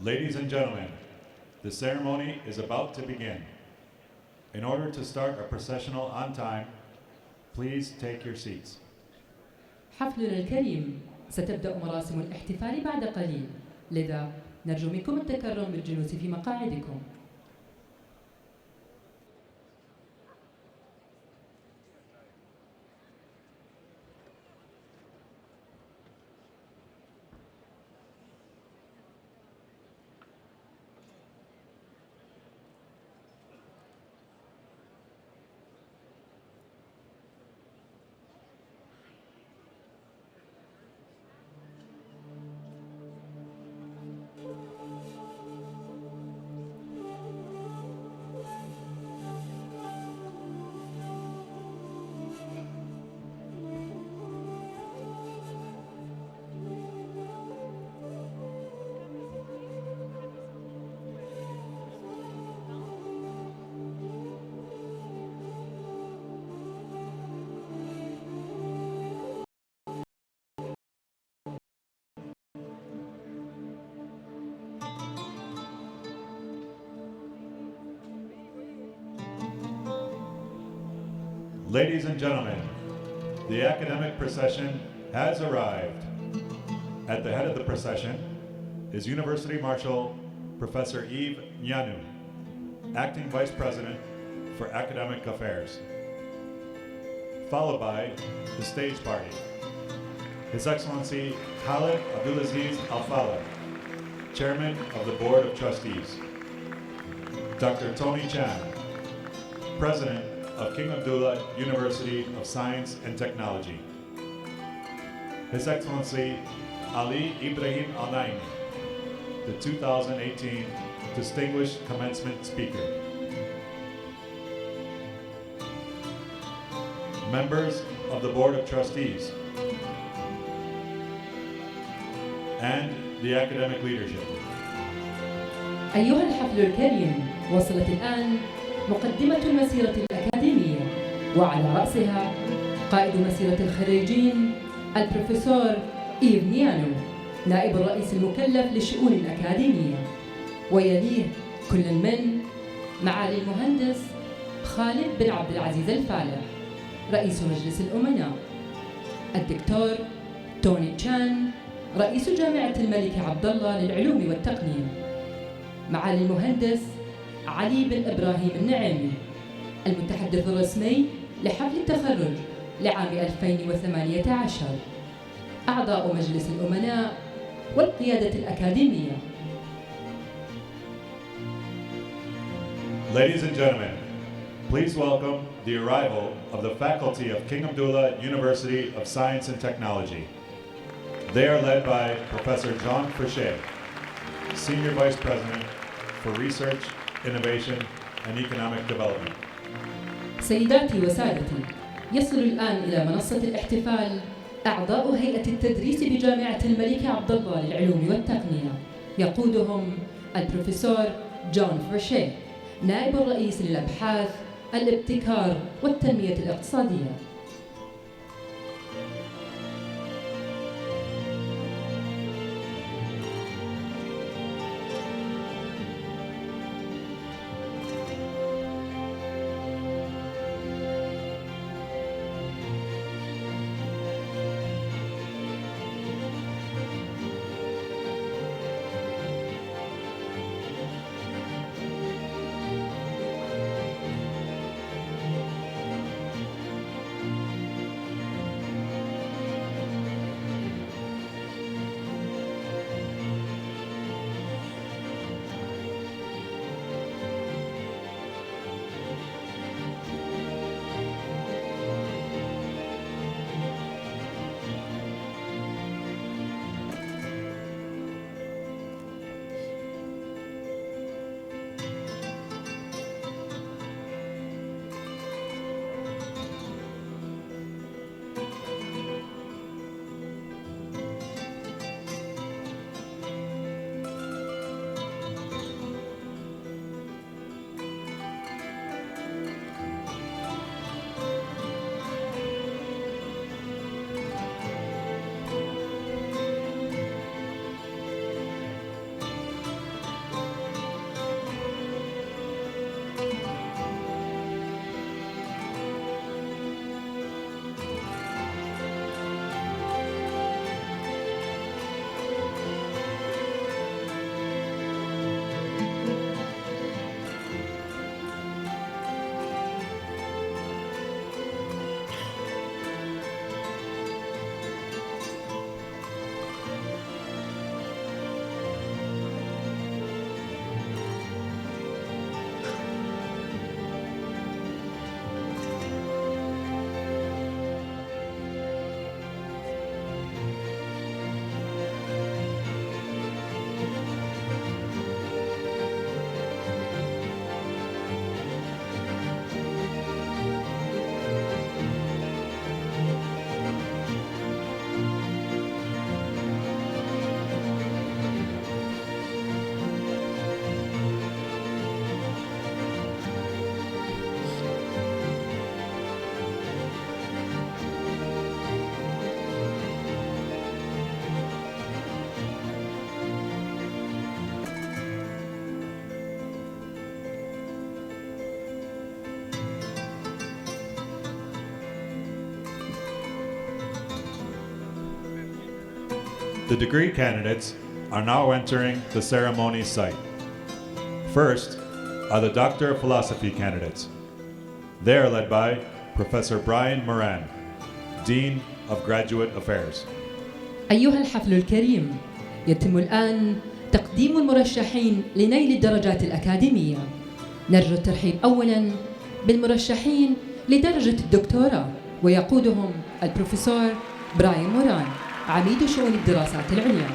Ladies and gentlemen, the ceremony is about to begin. In order to start our processional on time, please take your seats. حفلنا الكريم ستبدأ مراسم الاحتفال بعد قليل، لذا نرجو منكم التكرم بالجلوس في مقاعدكم. Ladies and gentlemen, the academic procession has arrived. At the head of the procession is University Marshal Professor Yves Nyanu, Acting Vice President for Academic Affairs, followed by the stage party. His Excellency Khalid Abdulaziz Al-Faleh, Chairman of the Board of Trustees. Dr. Tony Chan, President of King Abdullah University of Science and Technology. His Excellency Ali Ibrahim Al-Naimi, the 2018 Distinguished Commencement Speaker. Members of the Board of Trustees and the academic leadership. أيها الحفل الكريم، وصلت الآن مقدمة المسيرة الأكاديمية، وعلى رأسها قائد مسيرة الخريجين البروفيسور إيف نيانو، نائب الرئيس المكلف للشؤون الأكاديمية، ويليه كل من معالي المهندس خالد بن عبد العزيز الفالح، رئيس مجلس الأمناء، الدكتور توني تشان، رئيس جامعة الملك عبدالله للعلوم والتقنية، معالي المهندس علي بن إبراهيم النعيمي، المتحدث الرسمي لحفل التخرج لعام 2018، أعضاء مجلس الأمناء والقيادة الأكاديمية. Ladies and gentlemen, please welcome the arrival of the faculty of King Abdullah University of Science and Technology. They are led by Professor John Frichet, Senior Vice President for Research, Innovation and Economic Development. سيداتي وسادتي، يصل الآن إلى منصة الاحتفال أعضاء هيئة التدريس بجامعة الملك عبدالله للعلوم والتقنية، يقودهم البروفيسور جون فريشيه، نائب الرئيس للأبحاث، الابتكار والتنمية الاقتصادية. The degree candidates are now entering the ceremony site. First are the Doctor of Philosophy candidates. They are led by Professor Brian Moran, Dean of Graduate Affairs. أيها الحفل الكريم، يتم الآن تقديم المرشحين لنيل الدرجات الأكاديمية. نرجو الترحيب أولاً بالمرشحين لدرجة الدكتوراه، ويقودهم البروفيسور براين موران، عميد شؤون الدراسات العليا.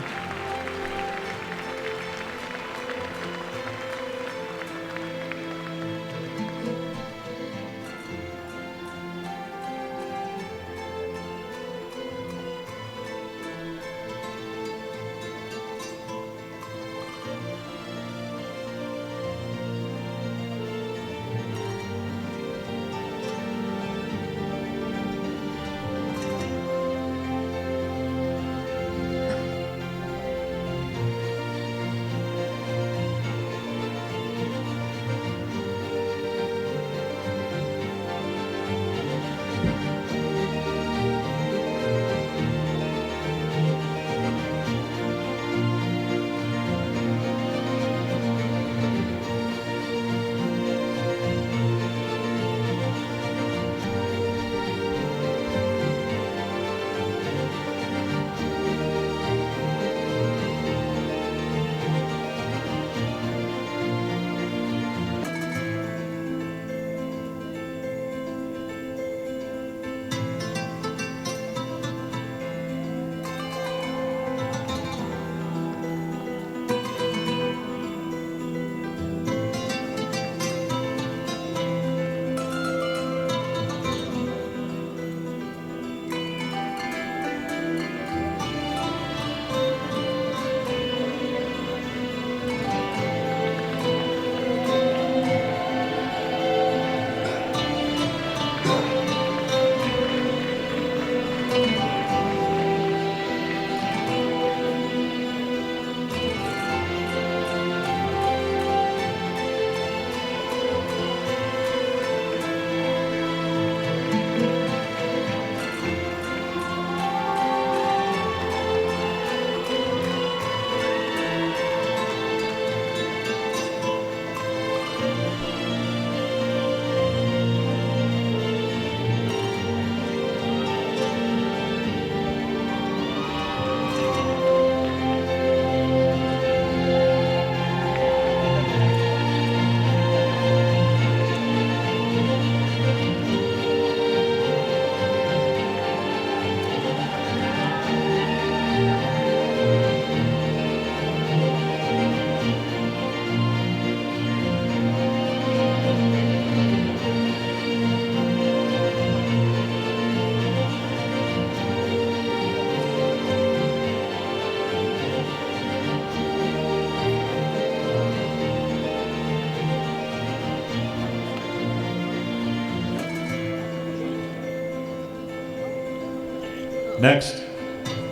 Next,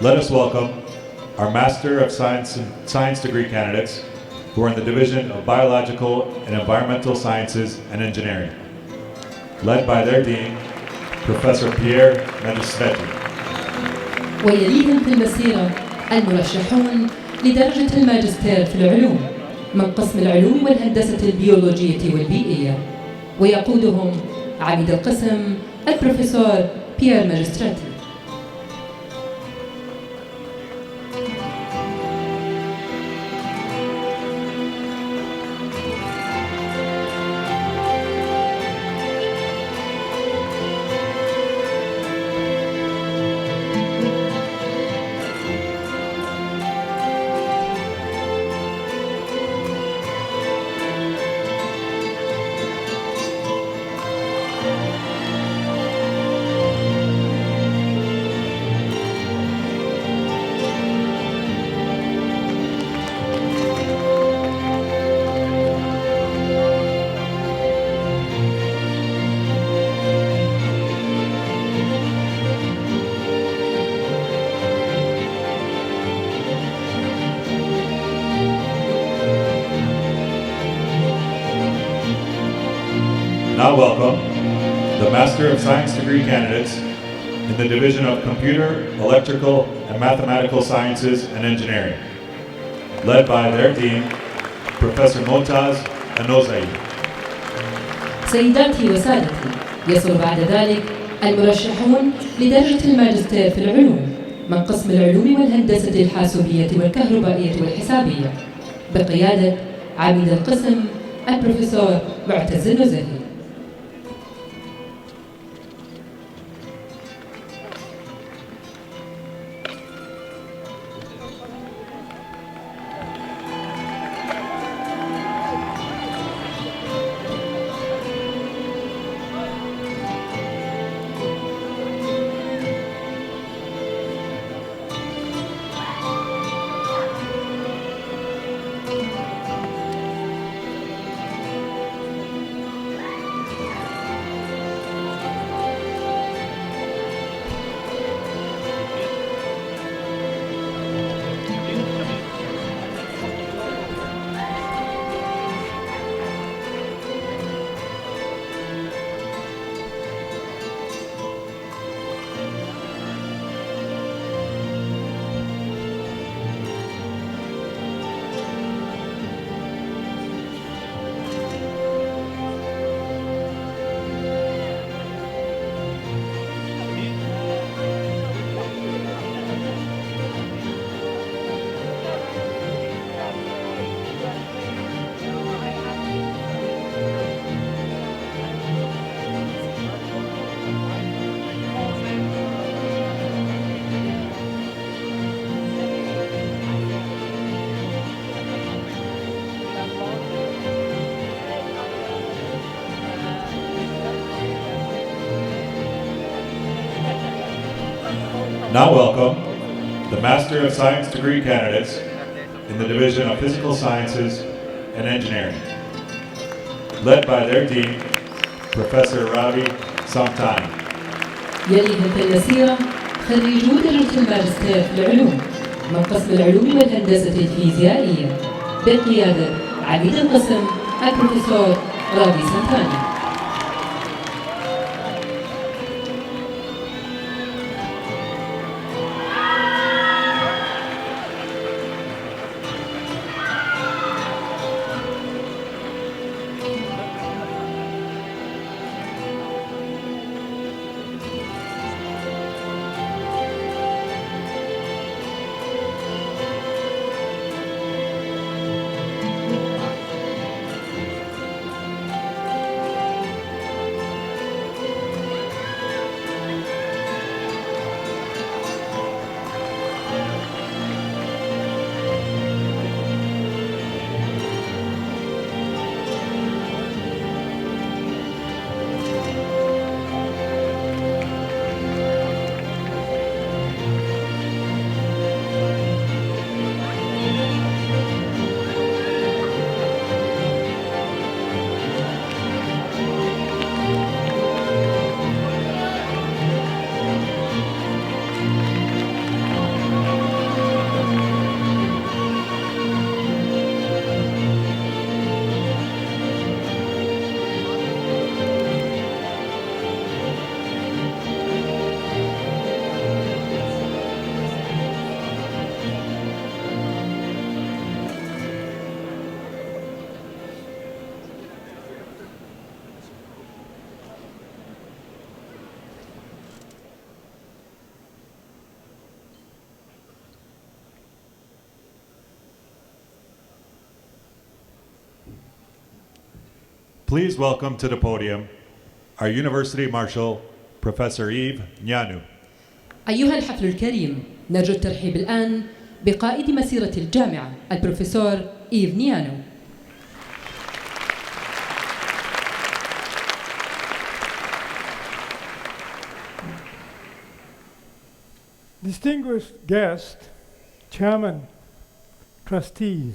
let us welcome our Master of Science degree candidates who are in the Division of Biological and Environmental Sciences and Engineering, led by their Dean, Professor Pierre Magistretti. ويليهم في المسيرة المرشحون لدرجة الماجستير في العلوم من قسم العلوم والهندسة البيولوجية والبيئية، ويقودهم عميد القسم البروفيسور بيير ماجستريتي. Now welcome the Master of Science degree candidates in the Division of Computer, Electrical, and Mathematical Sciences and Engineering, led by their Dean, Professor Motaz Anozai. سيداتي وسادتي، يصل بعد ذلك المرشحون لدرجة الماجستير في العلوم من قسم العلوم والهندسة الحاسوبية والكهربائية والحسابية بقيادة عميد القسم البروفيسور معتز النزهي. Now welcome the Master of Science degree candidates in the Division of Physical Sciences and Engineering, led by their Dean, Professor Ravi Samtani. يليهم في المسيرة خريجو درجة الماجستير في العلوم من قسم العلوم والهندسة الفيزيائية بقيادة عميد القسم البروفيسور رافي سانتاني. Please welcome to the podium our University Marshal, Professor Yves Nyanu. أيها الحفل الكريم، نرجو الترحيب الآن بقائد مسيرة الجامعة البروفيسور إيف نيانو. Distinguished guests, chairman, trustees,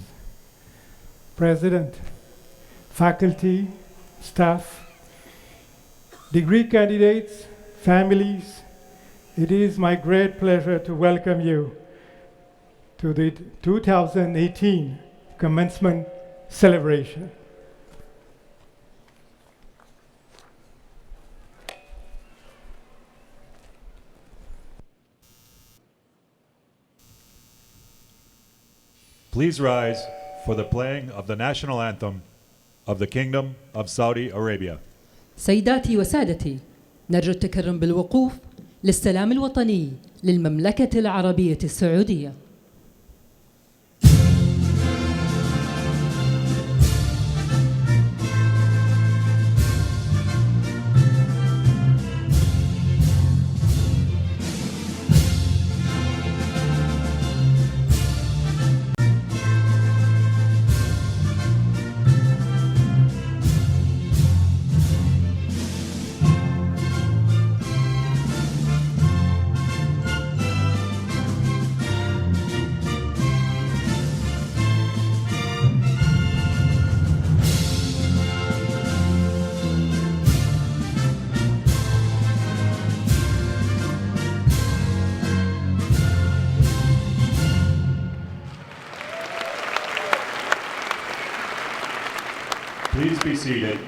president, faculty, staff, degree candidates, families, it is my great pleasure to welcome you to the 2018 commencement celebration. Please rise for the playing of the national anthem of the Kingdom of Saudi Arabia. سيداتي وسادتي، نرجو التكرم بالوقوف للسلام الوطني للمملكة العربية السعودية. Please be seated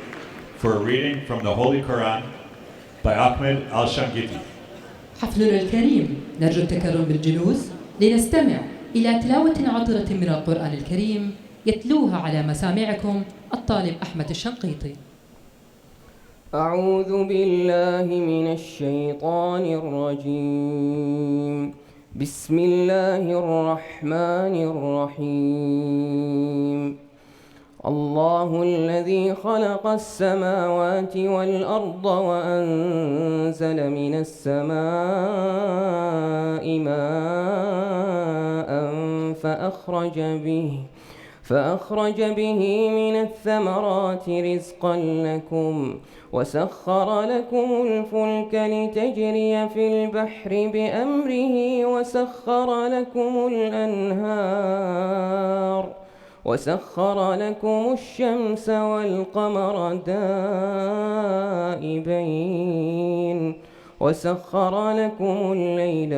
for a reading from the Holy Quran by Ahmed Al-Shangiti. حفلنا الكريم، نرجو التكرم بالجلوس لنستمع إلى تلاوة عطرة من القرآن الكريم يتلوها على مسامعكم الطالب أحمد الشنقيطي. أعوذ بالله من الشيطان الرجيم. بسم الله الرحمن الرحيم. الله الذي خلق السماوات والأرض وأنزل من السماء ماء فأخرج به من الثمرات رزقا لكم وسخر لكم الفلك لتجري في البحر بأمره وسخر لكم الشمس والقمر دائبين وسخر لكم الليل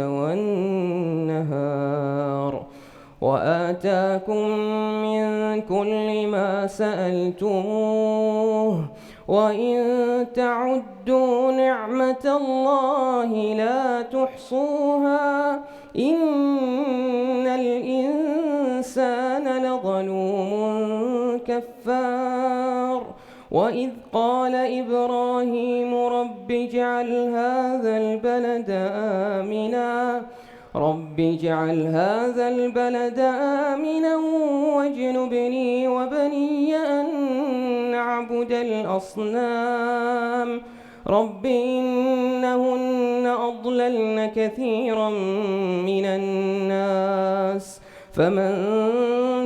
والنهار وآتاكم من كل ما سألتموه وإن تعدوا نعمة الله لا تحصوها إن الإنسان لظلوم كفار. وإذ قال إبراهيم رب اجعل هذا البلد آمنا واجنبني وبني أن نعبد الأصنام رب إنهن أضللن كثيرا من الناس فمن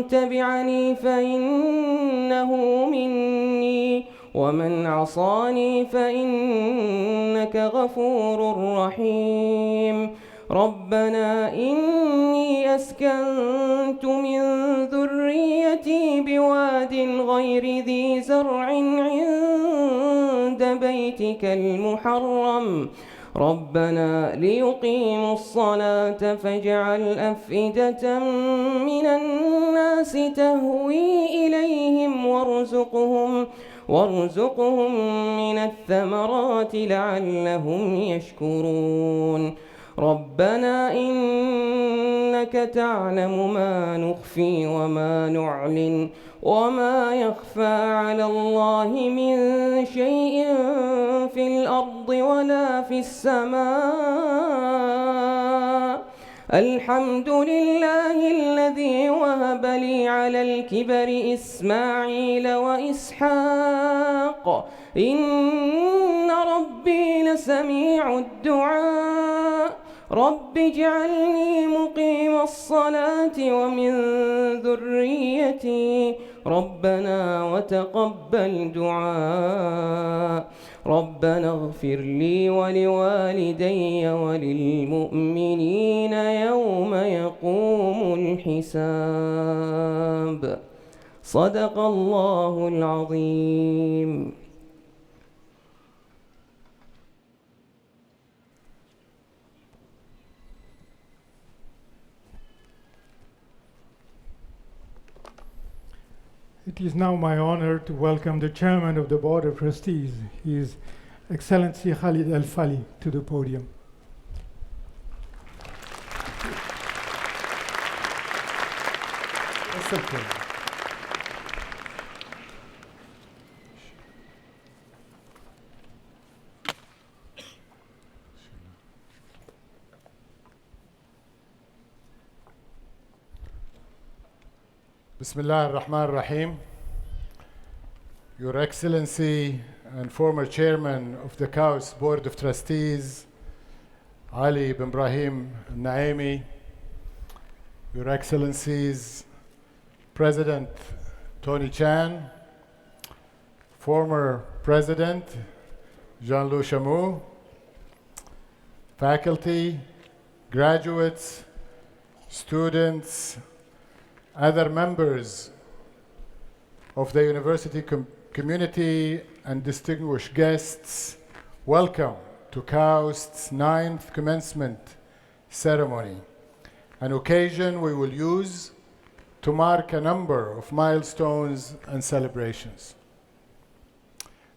تبعني فإنه مني ومن عصاني فإنك غفور رحيم. ربنا إني أسكنت من ذريتي بواد غير ذي زرع عند بيتك المحرم ربنا ليقيموا الصلاة فاجعل أفئدة من الناس تهوي إليهم وارزقهم من الثمرات لعلهم يشكرون. ربنا إنك تعلم ما نخفي وما نعلن وما يخفى على الله من شيء في الأرض ولا في السماء. الحمد لله الذي وهب لي على الكبر إسماعيل وإسحاق إن ربي لسميع الدعاء. رب اجعلني مقيم الصلاة ومن ذريتي ربنا وتقبل دعاء. ربنا اغفر لي ولوالدي وللمؤمنين يوم يقوم الحساب. صدق الله العظيم. It is now my honor to welcome the Chairman of the Board of Trustees, His Excellency Khalid Al-Fali, to the podium. نفس الكلمة. بسم الله الرحمن الرحيم. Your Excellency and former Chairman of the KAUST Board of Trustees, Ali bin Ibrahim Naimi, Your Excellencies, President Tony Chan, former President Jean-Louis Chamou, faculty, graduates, students, other members of the university community and distinguished guests, welcome to KAUST's 9th commencement ceremony, an occasion we will use to mark a number of milestones and celebrations.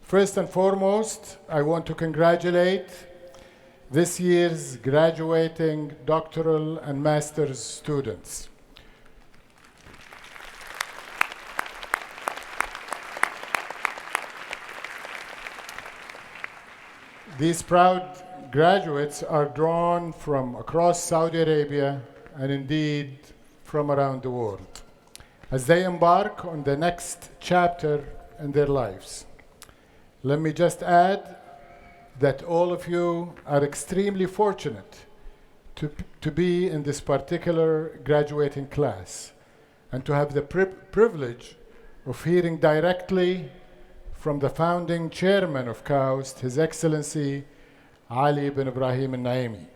First and foremost, I want to congratulate this year's graduating doctoral and master's students. These proud graduates are drawn from across Saudi Arabia and indeed from around the world as they embark on the next chapter in their lives. Let me just add that all of you are extremely fortunate to be in this particular graduating class and to have the privilege of hearing directly from the founding chairman of KAUST, His Excellency Ali bin Ibrahim Naimi,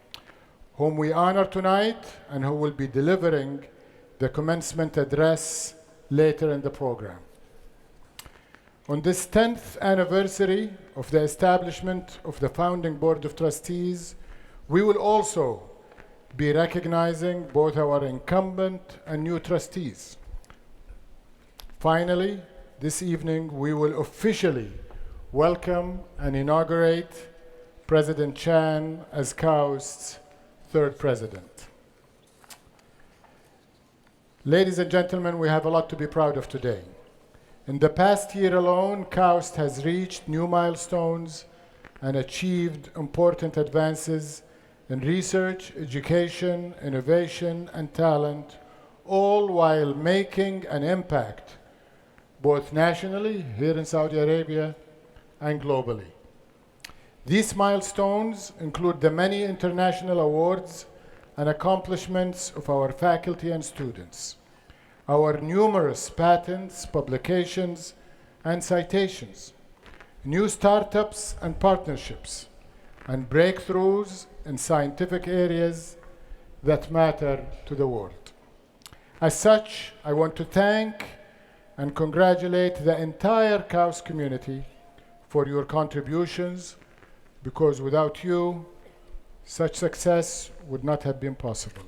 whom we honor tonight and who will be delivering the commencement address later in the program. On this 10th anniversary of the establishment of the founding Board of Trustees, we will also be recognizing both our incumbent and new trustees. Finally, this evening, we will officially welcome and inaugurate President Chan as KAUST's 3rd president. Ladies and gentlemen, we have a lot to be proud of today. In the past year alone, KAUST has reached new milestones and achieved important advances in research, education, innovation, and talent, all while making an impact both nationally, here in Saudi Arabia, and globally. These milestones include the many international awards and accomplishments of our faculty and students, our numerous patents, publications, and citations, new startups and partnerships, and breakthroughs in scientific areas that matter to the world. As such, I want to thank and congratulate the entire KAUST community for your contributions, because without you, such success would not have been possible.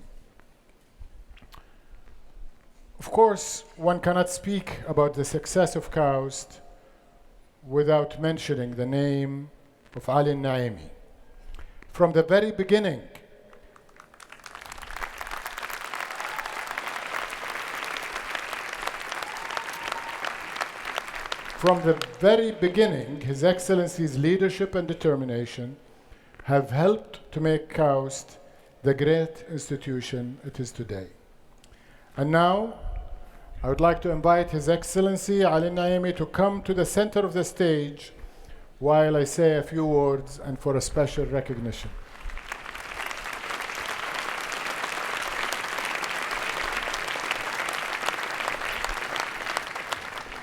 Of course, one cannot speak about the success of KAUST without mentioning the name of Ali Naimi. From the very beginning, His Excellency's leadership and determination have helped to make KAUST the great institution it is today. And now, I would like to invite His Excellency Ali Naimi to come to the center of the stage while I say a few words and for a special recognition.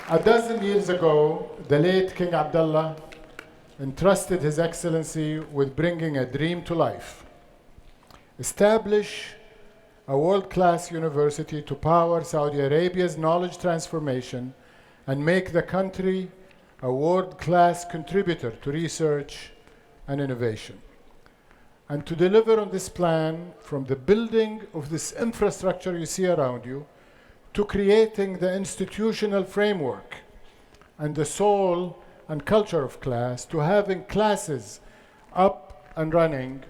A dozen years ago, the late King Abdullah entrusted His Excellency with bringing a dream to life: establish a world-class university to power Saudi Arabia's knowledge transformation and make the country a world-class contributor to research and innovation. And to deliver on this plan, from the building of this infrastructure you see around you, to creating the institutional framework and the soul and culture of class, to having classes up and running,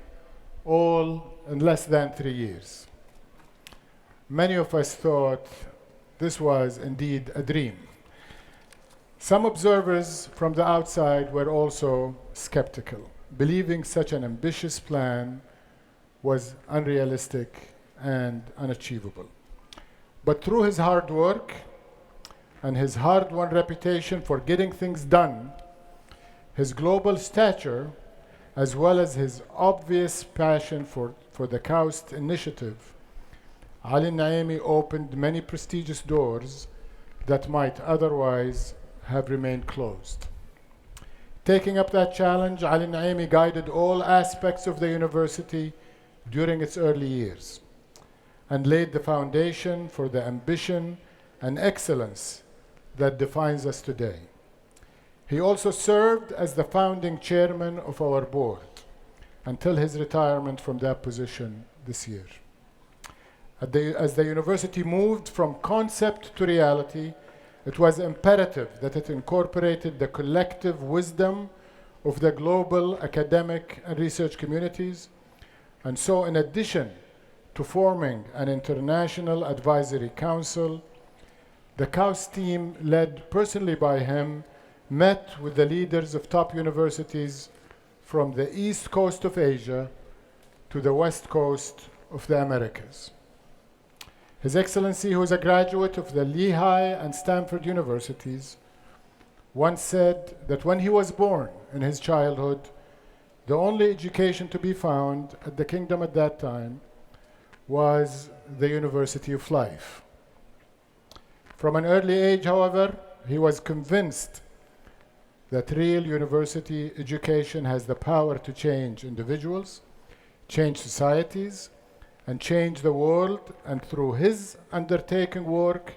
all in less than 3 years. Many of us thought this was indeed a dream. Some observers from the outside were also skeptical, believing such an ambitious plan was unrealistic and unachievable. But through his hard work and his hard-won reputation for getting things done, his global stature, as well as his obvious passion for the KAUST initiative, Ali Naimi opened many prestigious doors that might otherwise have remained closed. Taking up that challenge, Ali Naimi guided all aspects of the university during its early years and laid the foundation for the ambition and excellence that defines us today. He also served as the founding chairman of our board until his retirement from that position this year. As the university moved from concept to reality, it was imperative that it incorporated the collective wisdom of the global academic and research communities. And so, in addition to forming an international advisory council, the KAUST team, led personally by him, met with the leaders of top universities from the east coast of Asia to the west coast of the Americas. His Excellency, who is a graduate of the Lehigh and Stanford universities, once said that when he was born in his childhood, the only education to be found at the kingdom at that time was the University of Life. From an early age, however, he was convinced that real university education has the power to change individuals, change societies, and change the world. And through his undertaking work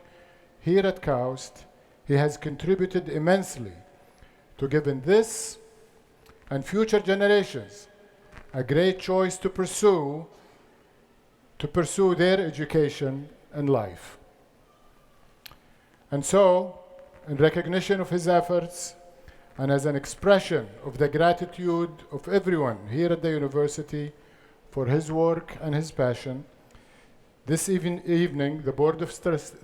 here at KAUST, he has contributed immensely to giving this and future generations a great choice to pursue their education and life. And so, in recognition of his efforts and as an expression of the gratitude of everyone here at the university for his work and his passion, this evening the Board of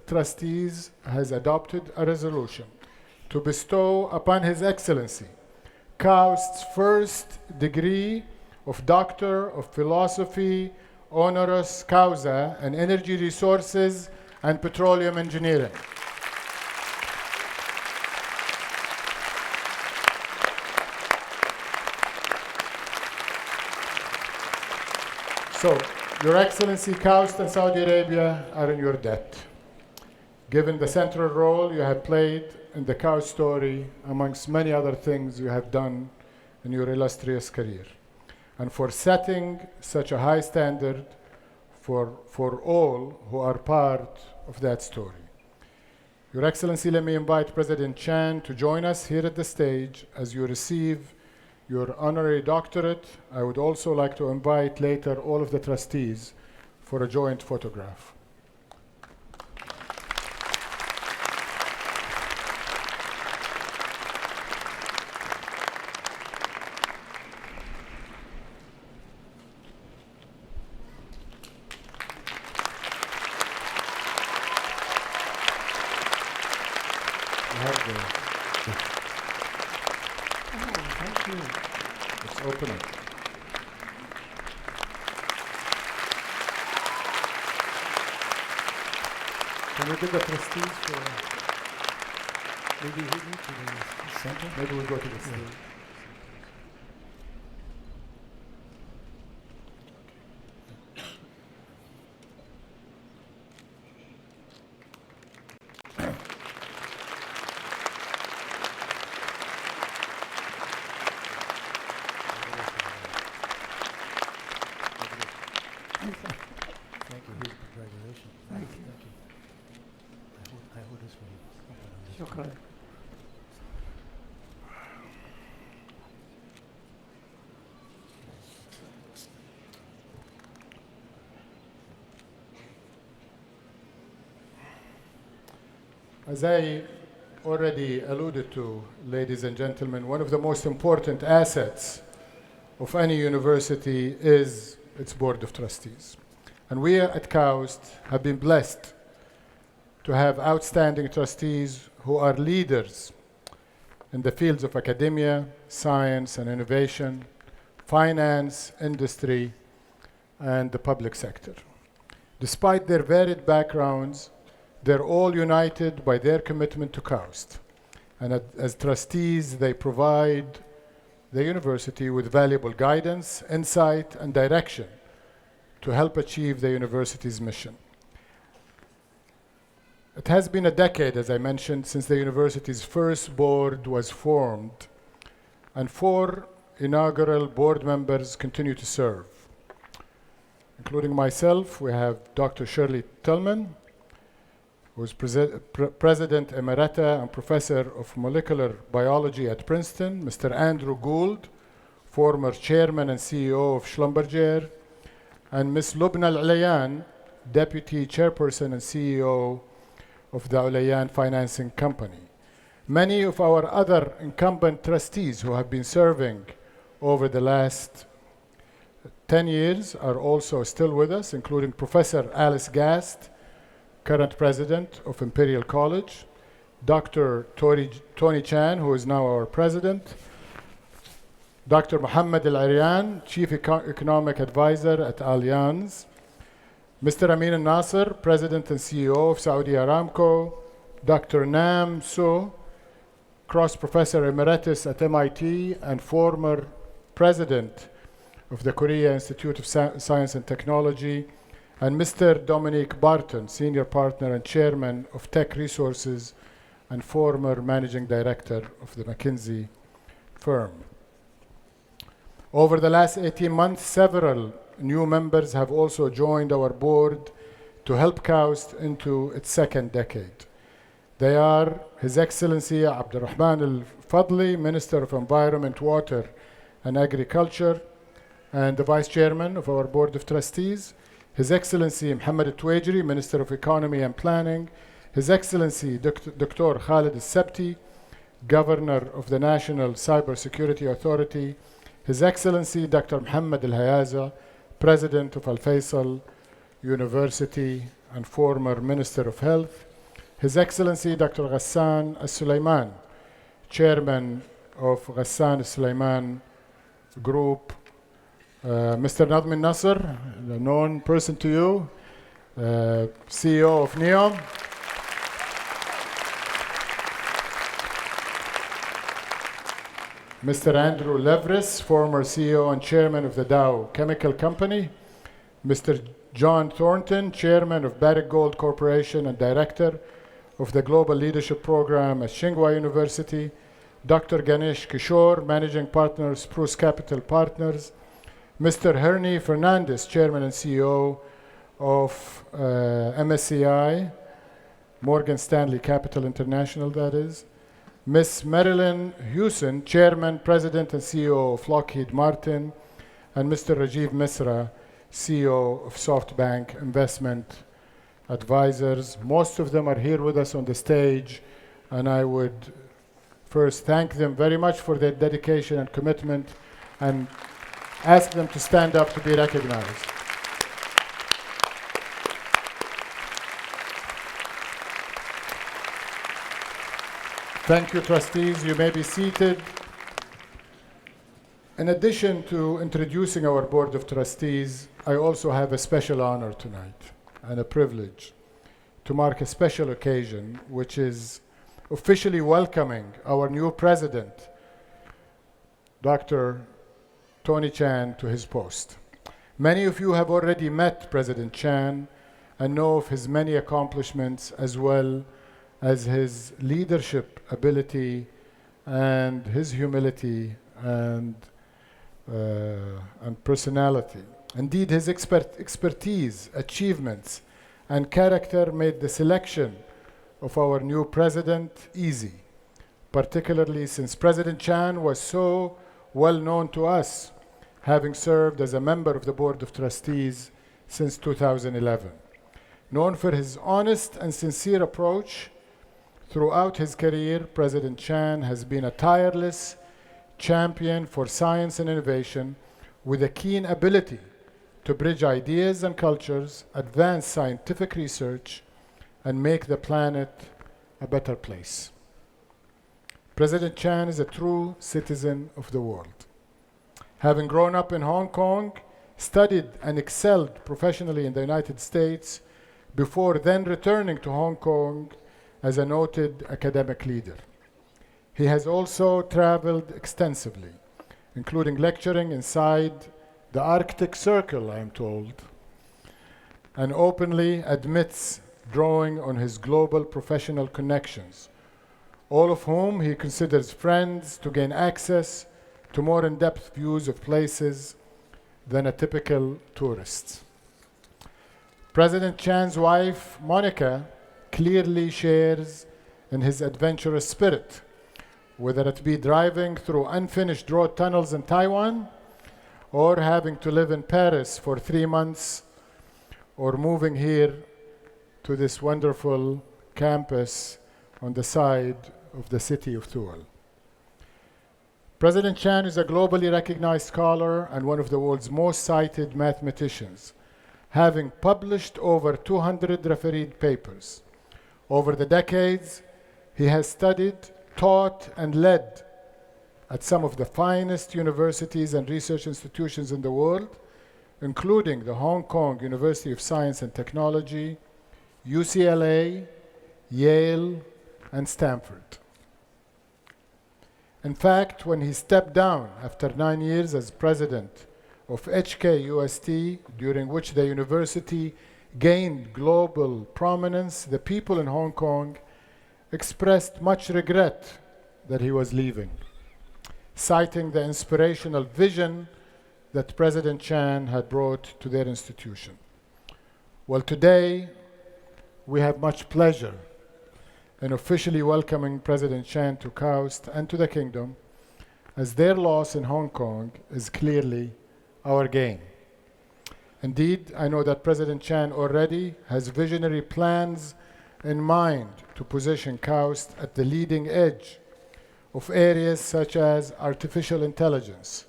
Trustees has adopted a resolution to bestow upon His Excellency KAUST's first degree of Doctor of Philosophy honoris causa in Energy Resources and Petroleum Engineering. So, Your Excellency, KAUST and Saudi Arabia are in your debt, given the central role you have played in the KAUST story, amongst many other things you have done in your illustrious career, and for setting such a high standard for all who are part of that story. Your Excellency, let me invite President Chan to join us here at the stage as you receive your honorary doctorate. I would also like to invite later all of the trustees for a joint photograph. Let's open it. Can we get the trustees for maybe to the center? Maybe we'll go to the stage. Thank you. Congratulations. Thank you. I hold this for you. شكرا. As I already alluded to, ladies and gentlemen, one of the most important assets of any university is its board of trustees. And we at KAUST have been blessed to have outstanding trustees who are leaders in the fields of academia, science and innovation, finance, industry, and the public sector. Despite their varied backgrounds, they're all united by their commitment to KAUST. And as trustees, they provide the university with valuable guidance, insight, and direction to help achieve the university's mission. It has been a decade, as I mentioned, since the university's first board was formed, and 4 inaugural board members continue to serve. Including myself, we have Dr. Shirley Tillman, who is President Emerita and Professor of Molecular Biology at Princeton, Mr. Andrew Gould, former Chairman and CEO of Schlumberger, and Ms. Lubna Al-Alayan, Deputy Chairperson and CEO of the Alayan Financing Company. Many of our other incumbent trustees who have been serving over the last 10 years are also still with us, including Professor Alice Gast, current president of Imperial College, Dr. Tony Chan, who is now our president, Dr. Mohammed Al-Aryan, chief economic advisor at Allianz, Mr. Amin Al-Nasser, president and CEO of Saudi Aramco, Dr. Nam So, cross professor emeritus at MIT and former president of the Korea Institute of Science and Technology, and Mr. Dominique Barton, senior partner and chairman of Tech Resources and former managing director of the McKinsey firm. Over the last 18 months, several new members have also joined our board to help KAUST into its second decade. They are His Excellency Abdurrahman Al-Fadli, Minister of Environment, Water and Agriculture, and the Vice Chairman of our Board of Trustees, His Excellency Mohammed Al-Tuwajri, Minister of Economy and Planning, His Excellency Dr. Khalid Al-Sabti, Governor of the National Cybersecurity Authority, His Excellency Dr. Mohammed Al-Hayaza, President of Al-Faisal University and former Minister of Health, His Excellency Dr. Ghassan Al-Sulaiman, Chairman of Ghassan Al-Sulaiman Group, Mr. Nadmin Nasser, a known person to you, CEO of NEOM, Mr. Andrew Levris, former CEO and Chairman of the Dow Chemical Company, Mr. John Thornton, Chairman of Barrick Gold Corporation and Director of the Global Leadership Program at Tsinghua University, Dr. Ganesh Kishore, Managing Partner, Spruce Capital Partners, Mr. Hernie Fernandez, Chairman and CEO of MSCI, Morgan Stanley Capital International, that is, Ms. Marilyn Hewson, Chairman, President, and CEO of Lockheed Martin, and Mr. Rajiv Misra, CEO of SoftBank Investment Advisors. Most of them are here with us on the stage, and I would first thank them very much for their dedication and commitment and ask them to stand up to be recognized. Thank you, trustees. You may be seated. In addition to introducing our Board of Trustees, I also have a special honor tonight and a privilege to mark a special occasion, which is officially welcoming our new president, Dr. Tony Chan, to his post. Many of you have already met President Chan and know of his many accomplishments as well as his leadership ability and his humility and personality. Indeed, his expertise, achievements, and character made the selection of our new president easy, particularly since President Chan was so well known to us, having served as a member of the Board of Trustees since 2011. Known for his honest and sincere approach, throughout his career, President Chan has been a tireless champion for science and innovation with a keen ability to bridge ideas and cultures, advance scientific research, and make the planet a better place. President Chan is a true citizen of the world. Having grown up in Hong Kong, studied and excelled professionally in the United States before then returning to Hong Kong as a noted academic leader. He has also traveled extensively, including lecturing inside the Arctic Circle, I am told, and openly admits drawing on his global professional connections, all of whom he considers friends, to gain access to more in-depth views of places than a typical tourist. President Chan's wife, Monica, clearly shares in his adventurous spirit, whether it be driving through unfinished road tunnels in Taiwan, or having to live in Paris for 3 months, or moving here to this wonderful campus on the side of the city of Thual. President Chan is a globally recognized scholar and one of the world's most cited mathematicians, having published over 200 refereed papers. Over the decades, he has studied, taught, and led at some of the finest universities and research institutions in the world, including the Hong Kong University of Science and Technology, UCLA, Yale, and Stanford. In fact, when he stepped down after 9 years as president of HKUST, during which the university gained global prominence, the people in Hong Kong expressed much regret that he was leaving, citing the inspirational vision that President Chan had brought to their institution. Well, today, we have much pleasure in officially welcoming President Chan to KAUST and to the Kingdom, as their loss in Hong Kong is clearly our gain. Indeed, I know that President Chan already has visionary plans in mind to position KAUST at the leading edge of areas such as artificial intelligence,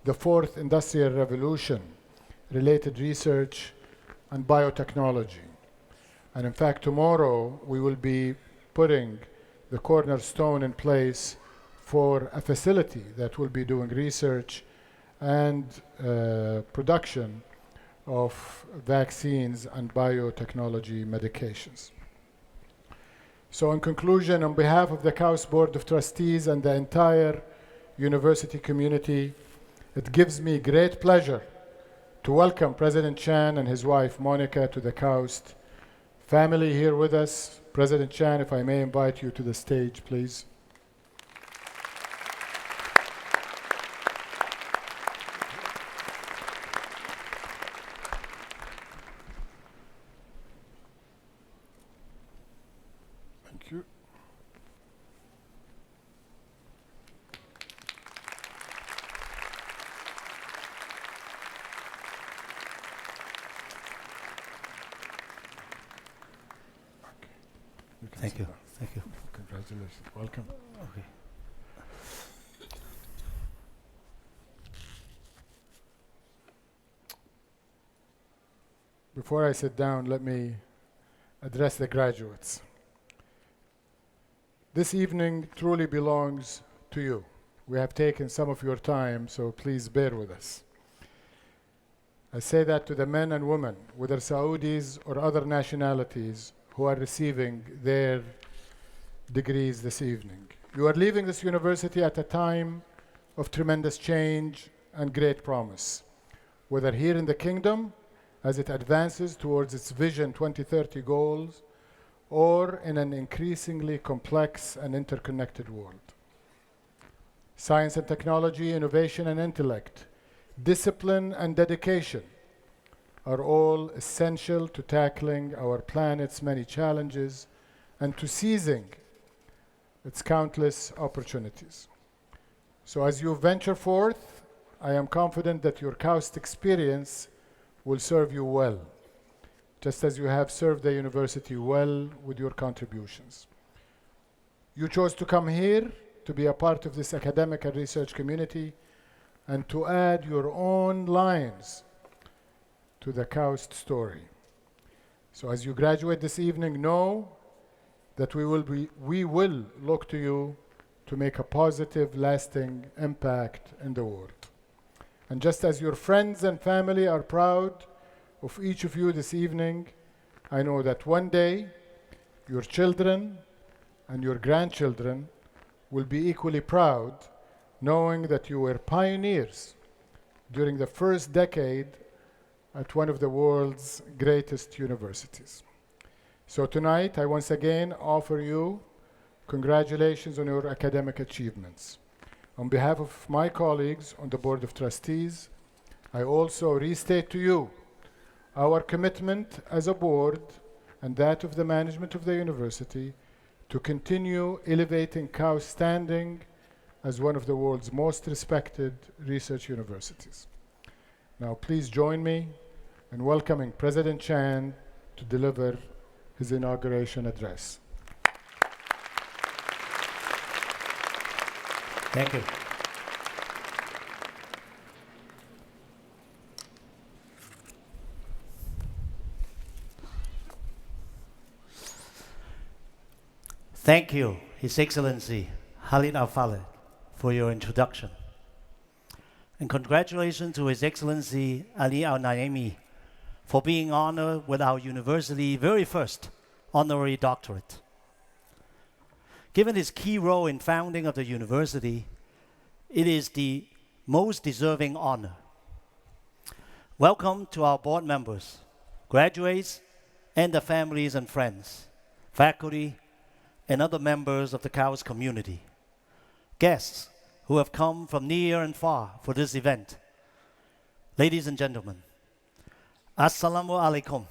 the fourth industrial revolution, related research, and biotechnology. And in fact, tomorrow we will be putting the cornerstone in place for a facility that will be doing research and production of vaccines and biotechnology medications. So in conclusion, on behalf of the KAUST Board of Trustees and the entire university community, it gives me great pleasure to welcome President Chan and his wife Monica to the KAUST family here with us. President Chan, if I may invite you to the stage, please. Thank you. Thank you. Thank you. Congratulations. Welcome. Okay. Before I sit down, let me address the graduates. This evening truly belongs to you. We have taken some of your time, so please bear with us. I say that to the men and women, whether Saudis or other nationalities, who are receiving their degrees this evening. You are leaving this university at a time of tremendous change and great promise, whether here in the Kingdom as it advances towards its Vision 2030 goals, or in an increasingly complex and interconnected world. Science and technology, innovation and intellect, discipline and dedication are all essential to tackling our planet's many challenges and to seizing its countless opportunities. So as you venture forth, I am confident that your KAUST experience will serve you well, just as you have served the university well with your contributions. You chose to come here to be a part of this academic and research community and to add your own lines to the KAUST story. So as you graduate this evening, know that we will look to you to make a positive, lasting impact in the world. And just as your friends and family are proud of each of you this evening, I know that one day your children and your grandchildren will be equally proud, knowing that you were pioneers during the first decade at one of the world's greatest universities. So tonight, I once again offer you congratulations on your academic achievements. On behalf of my colleagues on the Board of Trustees, I also restate to you our commitment as a board and that of the management of the university to continue elevating KAUST standing as one of the world's most respected research universities. Now please join me in welcoming President Chan to deliver his inauguration address. Thank you. Thank you, His Excellency Khalid Al-Faleh, for your introduction. And congratulations to His Excellency Ali Al-Naimi for being honored with our university's very first honorary doctorate. Given his key role in founding of the university, it is the most deserving honor. Welcome to our board members, graduates, and their families and friends, faculty, and other members of the KAUST community, guests who have come from near and far for this event. Ladies and gentlemen, Assalamu alaikum.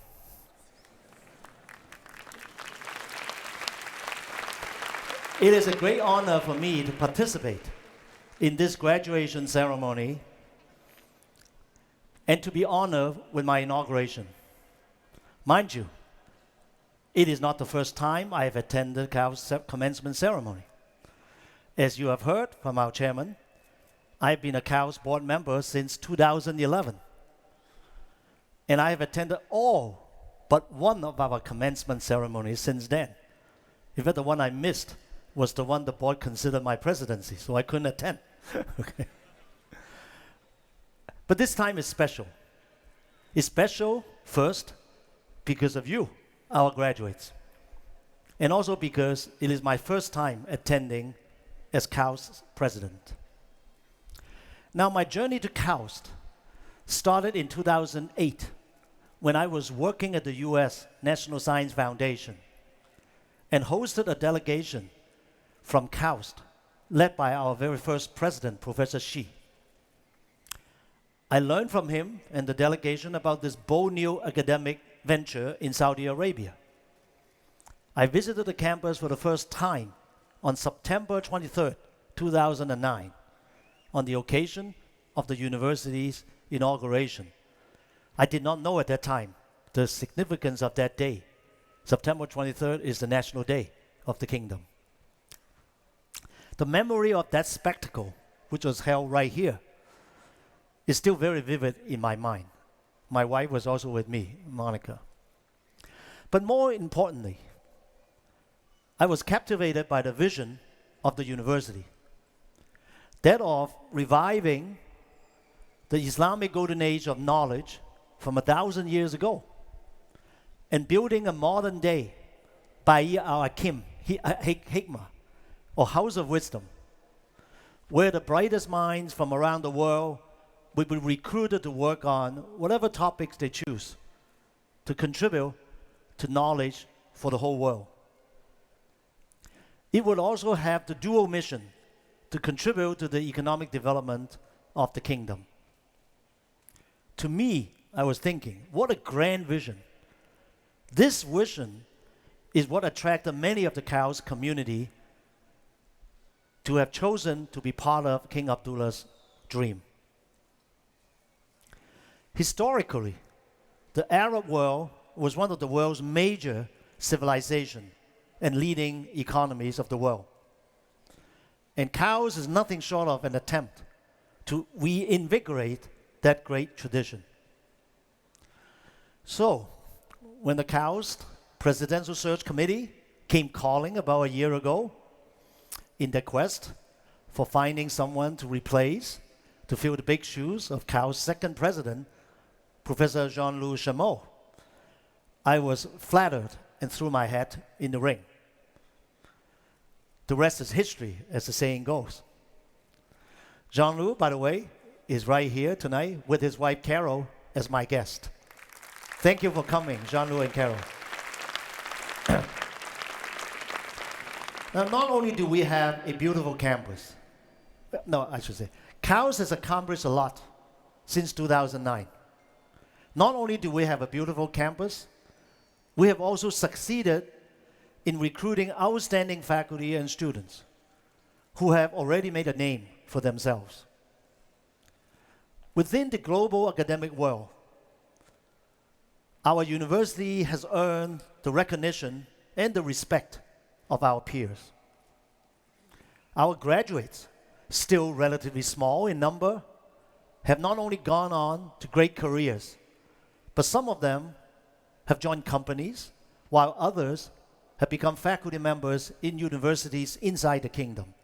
It is a great honor for me to participate in this graduation ceremony and to be honored with my inauguration. Mind you, it is not the first time I have attended KAUST commencement ceremony. As you have heard from our chairman, I've been a KAUST board member since 2011. And I have attended all but one of our commencement ceremonies since then. In fact, the one I missed was the one the board considered my presidency, so I couldn't attend. Okay. But this time is special. It's special first because of you, our graduates, and also because it is my first time attending as KAUST president. Now, my journey to KAUST started in 2008 when I was working at the US National Science Foundation and hosted a delegation from KAUST led by our very first president, Professor Xi. I learned from him and the delegation about this bold new academic venture in Saudi Arabia. I visited the campus for the first time on September 23rd, 2009, on the occasion of the university's inauguration. I did not know at that time the significance of that day. September 23rd is the National Day of the Kingdom. The memory of that spectacle, which was held right here, is still very vivid in my mind. My wife was also with me, Monica. But more importantly, I was captivated by the vision of the university, that of reviving the Islamic golden age of knowledge from 1,000 years ago and building a modern day Bai al-Hakim, Hikmah, or House of Wisdom, where the brightest minds from around the world will be recruited to work on whatever topics they choose to contribute to knowledge for the whole world. It would also have the dual mission to contribute to the economic development of the kingdom. To me, I was thinking, what a grand vision. This vision is what attracted many of the KAUST community to have chosen to be part of King Abdullah's dream. Historically, the Arab world was one of the world's major civilizations and leading economies of the world. And KAUST is nothing short of an attempt to reinvigorate that great tradition. So, when the KAUST Presidential Search Committee came calling about a year ago in their quest for finding someone to replace, to fill the big shoes of KAUST's second president, Professor Jean-Louis Chameau, I was flattered and threw my hat in the ring. The rest is history, as the saying goes. Jean-Louis, by the way, is right here tonight with his wife Carol as my guest. Thank you for coming, Jean-Louis and Carol. Now, not only do we have a beautiful campus, no, I should say, KAUST has accomplished a lot since 2009. Not only do we have a beautiful campus, we have also succeeded in recruiting outstanding faculty and students who have already made a name for themselves. Within the global academic world, our university has earned the recognition and the respect of our peers. Our graduates, still relatively small in number, have not only gone on to great careers, but some of them have joined companies, while others have become faculty members in universities inside the kingdom.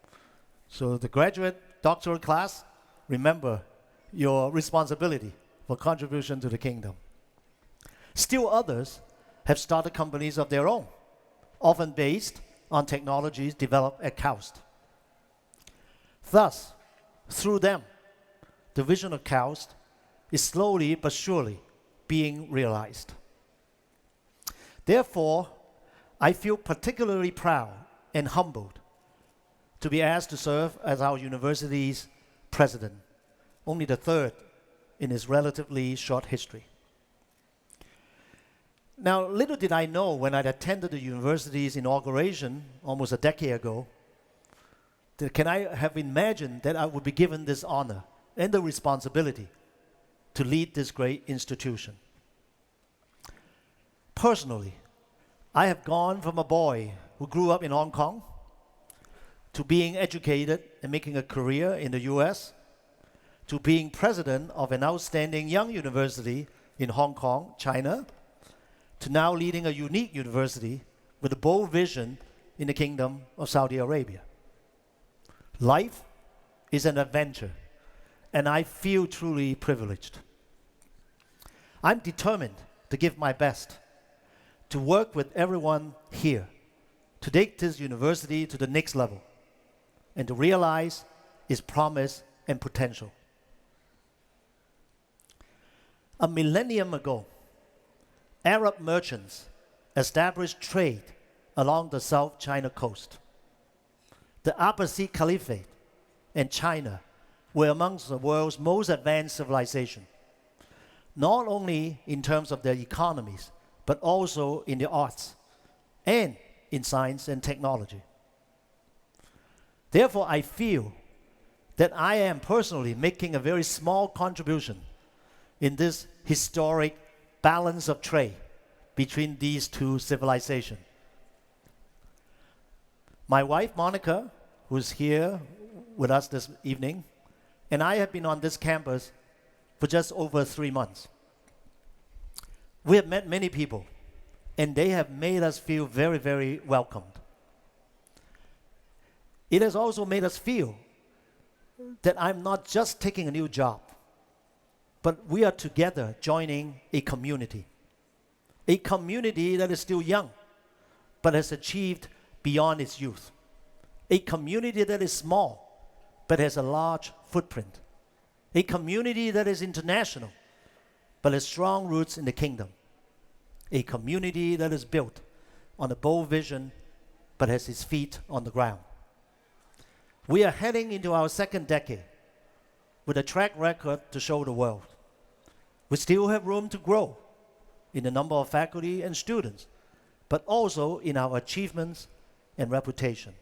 So the graduate doctoral class, remember your responsibility for contribution to the kingdom. Still others have started companies of their own, often based on technologies developed at KAUST. Thus, through them, the vision of KAUST is slowly but surely being realized. Therefore, I feel particularly proud and humbled to be asked to serve as our university's president, only the third in its relatively short history. Now, little did I know when I attended the university's inauguration almost a decade ago, that can I have imagined that I would be given this honor and the responsibility to lead this great institution. Personally, I have gone from a boy who grew up in Hong Kong to being educated and making a career in the US, to being president of an outstanding young university in Hong Kong, China, to now leading a unique university with a bold vision in the Kingdom of Saudi Arabia. Life is an adventure, and I feel truly privileged. I'm determined to give my best, to work with everyone here, to take this university to the next level, and to realize its promise and potential. A millennium ago, Arab merchants established trade along the South China coast. The Abbasid Caliphate and China were amongst the world's most advanced civilizations, not only in terms of their economies, but also in the arts and in science and technology. Therefore, I feel that I am personally making a very small contribution in this historic balance of trade between these two civilizations. My wife, Monica, who's here with us this evening, and I have been on this campus for just over 3 months. We have met many people, and they have made us feel very, very welcomed. It has also made us feel that I'm not just taking a new job, but we are together joining a community that is still young, but has achieved beyond its youth. A community that is small, but has a large footprint. A community that is international, but has strong roots in the kingdom. A community that is built on a bold vision, but has its feet on the ground. We are heading into our second decade with a track record to show the world. We still have room to grow in the number of faculty and students, but also in our achievements and reputation.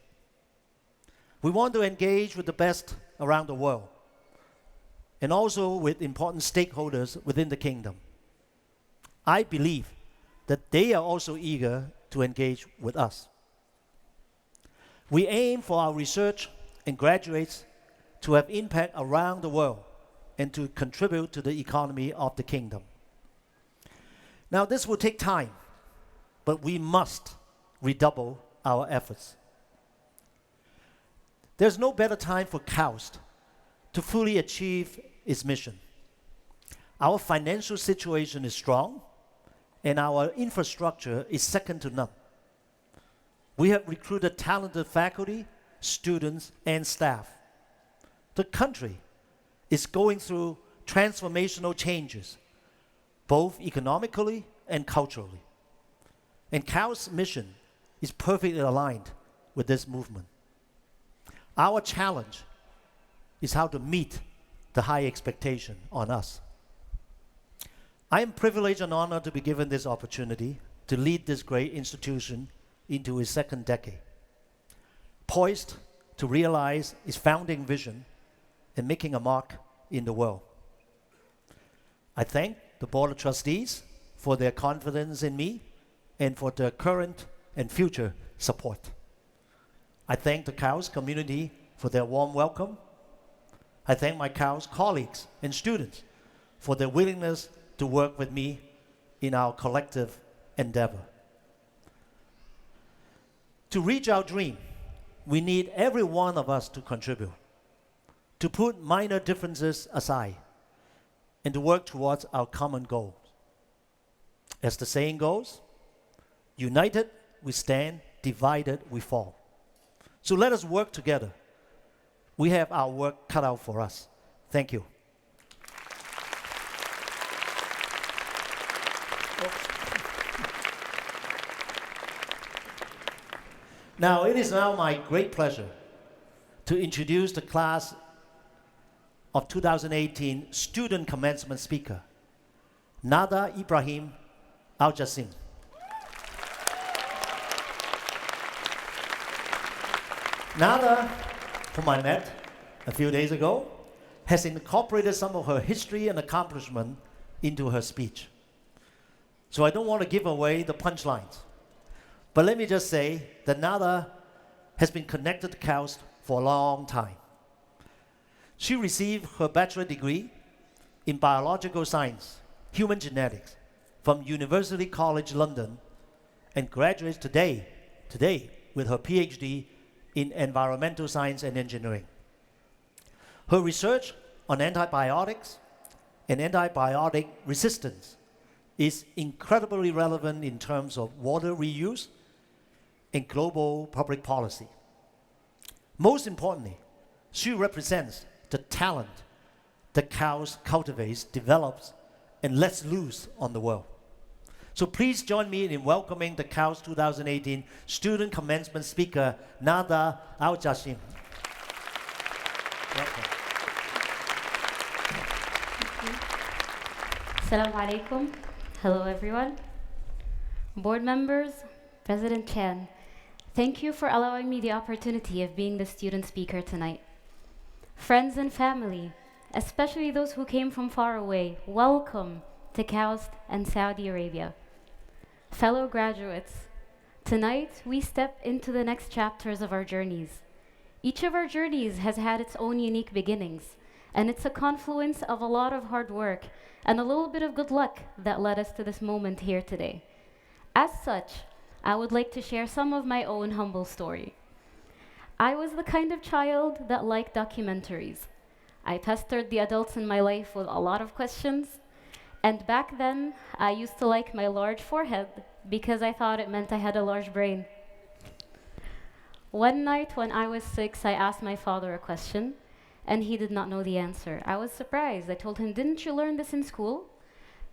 We want to engage with the best around the world, and also with important stakeholders within the kingdom. I believe that they are also eager to engage with us. We aim for our research and graduates to have impact around the world and to contribute to the economy of the kingdom. Now, this will take time but we must redouble our efforts. There's no better time for KAUST to fully achieve its mission. Our financial situation is strong, and our infrastructure is second to none. We have recruited talented faculty, students, and staff. The country is going through transformational changes, both economically and culturally. And KAUST's mission is perfectly aligned with this movement. Our challenge is how to meet the high expectation on us. I am privileged and honored to be given this opportunity to lead this great institution into its second decade, poised to realize its founding vision and making a mark in the world. I thank the Board of Trustees for their confidence in me and for their current and future support. I thank the KAUST community for their warm welcome. I thank my KAUST colleagues and students for their willingness to work with me in our collective endeavor. To reach our dream, we need every one of us to contribute, to put minor differences aside, and to work towards our common goals. As the saying goes, united we stand, divided we fall. So let us work together. We have our work cut out for us. Thank you. Now, it is now my great pleasure to introduce the class of 2018 student commencement speaker, Nada Ibrahim Al-Jassim. Nada, whom I met a few days ago, has incorporated some of her history and accomplishment into her speech. So I don't want to give away the punchlines. But let me just say that Nada has been connected to KAUST for a long time. She received her bachelor degree in biological science, human genetics, from University College London, and graduates today with her PhD in environmental science and engineering. Her research on antibiotics and antibiotic resistance is incredibly relevant in terms of water reuse and global public policy. Most importantly, she represents the talent that KAUST cultivates, develops, and lets loose on the world. So please join me in welcoming the KAUST 2018 Student Commencement Speaker, Nada Al-Jassim. Welcome. Assalamu alaikum. Hello, everyone. Board members, President Chan, thank you for allowing me the opportunity of being the student speaker tonight. Friends and family, especially those who came from far away, welcome to KAUST and Saudi Arabia. Fellow graduates, tonight we step into the next chapters of our journeys. Each of our journeys has had its own unique beginnings, and it's a confluence of a lot of hard work and a little bit of good luck that led us to this moment here today. As such, I would like to share some of my own humble story. I was the kind of child that liked documentaries. I pestered the adults in my life with a lot of questions, and back then, I used to like my large forehead because I thought it meant I had a large brain. One night when I was 6, I asked my father a question, and he did not know the answer. I was surprised. I told him, "Didn't you learn this in school?"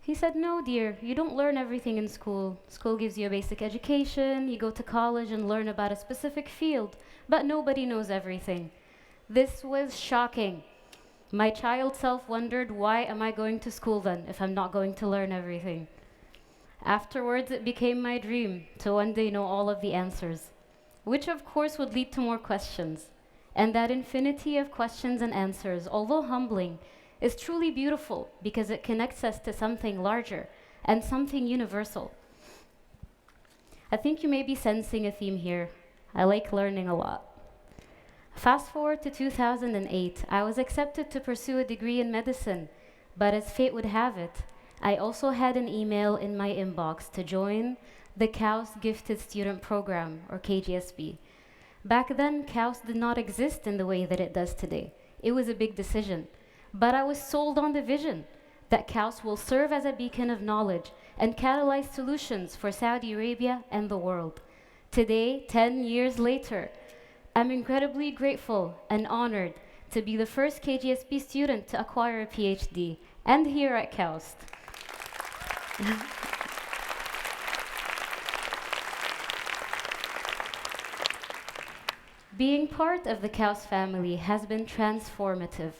He said, "No, dear, you don't learn everything in school. School gives you a basic education, you go to college and learn about a specific field, but nobody knows everything." This was shocking. My child self wondered, why am I going to school then if I'm not going to learn everything? Afterwards, it became my dream to one day know all of the answers, which of course would lead to more questions. And that infinity of questions and answers, although humbling, is truly beautiful because it connects us to something larger and something universal. I think you may be sensing a theme here. I like learning a lot. Fast forward to 2008, I was accepted to pursue a degree in medicine, but as fate would have it, I also had an email in my inbox to join the KAUST Gifted Student Program, or KGSP. Back then, KAUST did not exist in the way that it does today. It was a big decision. But I was sold on the vision that KAUST will serve as a beacon of knowledge and catalyze solutions for Saudi Arabia and the world. Today, 10 years later, I'm incredibly grateful and honored to be the first KGSP student to acquire a PhD, and here at KAUST. Being part of the KAUST family has been transformative.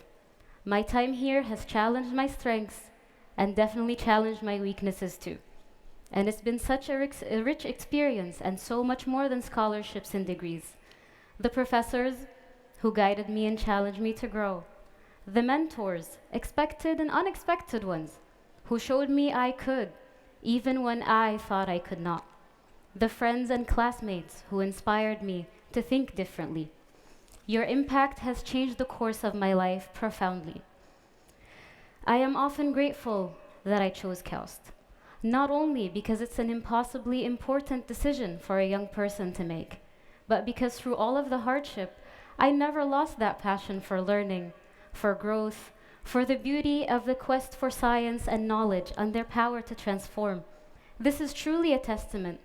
My time here has challenged my strengths and definitely challenged my weaknesses too. And it's been such a rich experience and so much more than scholarships and degrees. The professors who guided me and challenged me to grow. The mentors, expected and unexpected ones, who showed me I could, even when I thought I could not. The friends and classmates who inspired me to think differently. Your impact has changed the course of my life profoundly. I am often grateful that I chose KAUST, not only because it's an impossibly important decision for a young person to make, but because through all of the hardship, I never lost that passion for learning, for growth, for the beauty of the quest for science and knowledge and their power to transform. This is truly a testament,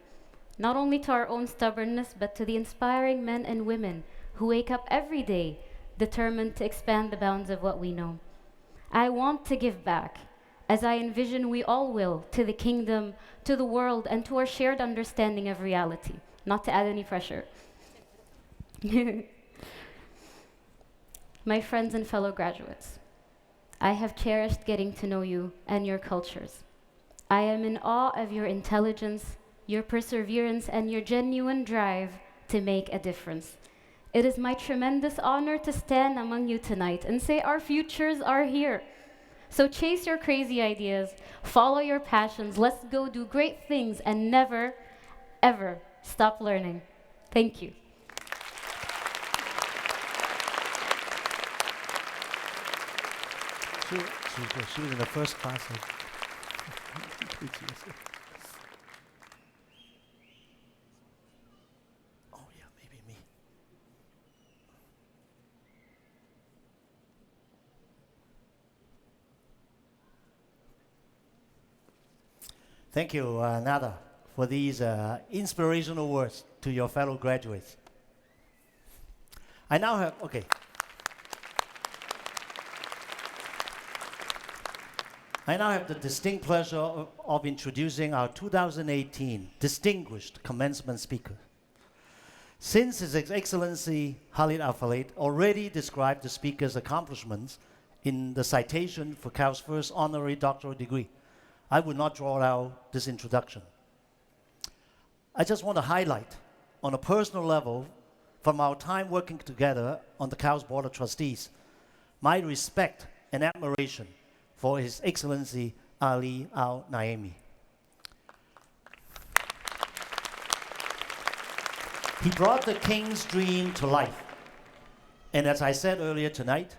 not only to our own stubbornness, but to the inspiring men and women who wake up every day determined to expand the bounds of what we know. I want to give back, as I envision we all will, to the kingdom, to the world, and to our shared understanding of reality, not to add any pressure. My friends and fellow graduates, I have cherished getting to know you and your cultures. I am in awe of your intelligence, your perseverance, and your genuine drive to make a difference. It is my tremendous honor to stand among you tonight and say our futures are here. So chase your crazy ideas, follow your passions, let's go do great things, and never, ever stop learning. Thank you. She was in the first class. Oh yeah, maybe me. Thank you, Nada, for these inspirational words to your fellow graduates. I now have, I now have the distinct pleasure of introducing our 2018 distinguished commencement speaker. Since His Excellency Khalid Al-Faleh already described the speaker's accomplishments in the citation for KAUST's first honorary doctoral degree, I would not draw out this introduction. I just want to highlight, on a personal level, from our time working together on the KAUST Board of Trustees, my respect and admiration for His Excellency Ali Al-Naimi. He brought the King's dream to life. And as I said earlier tonight,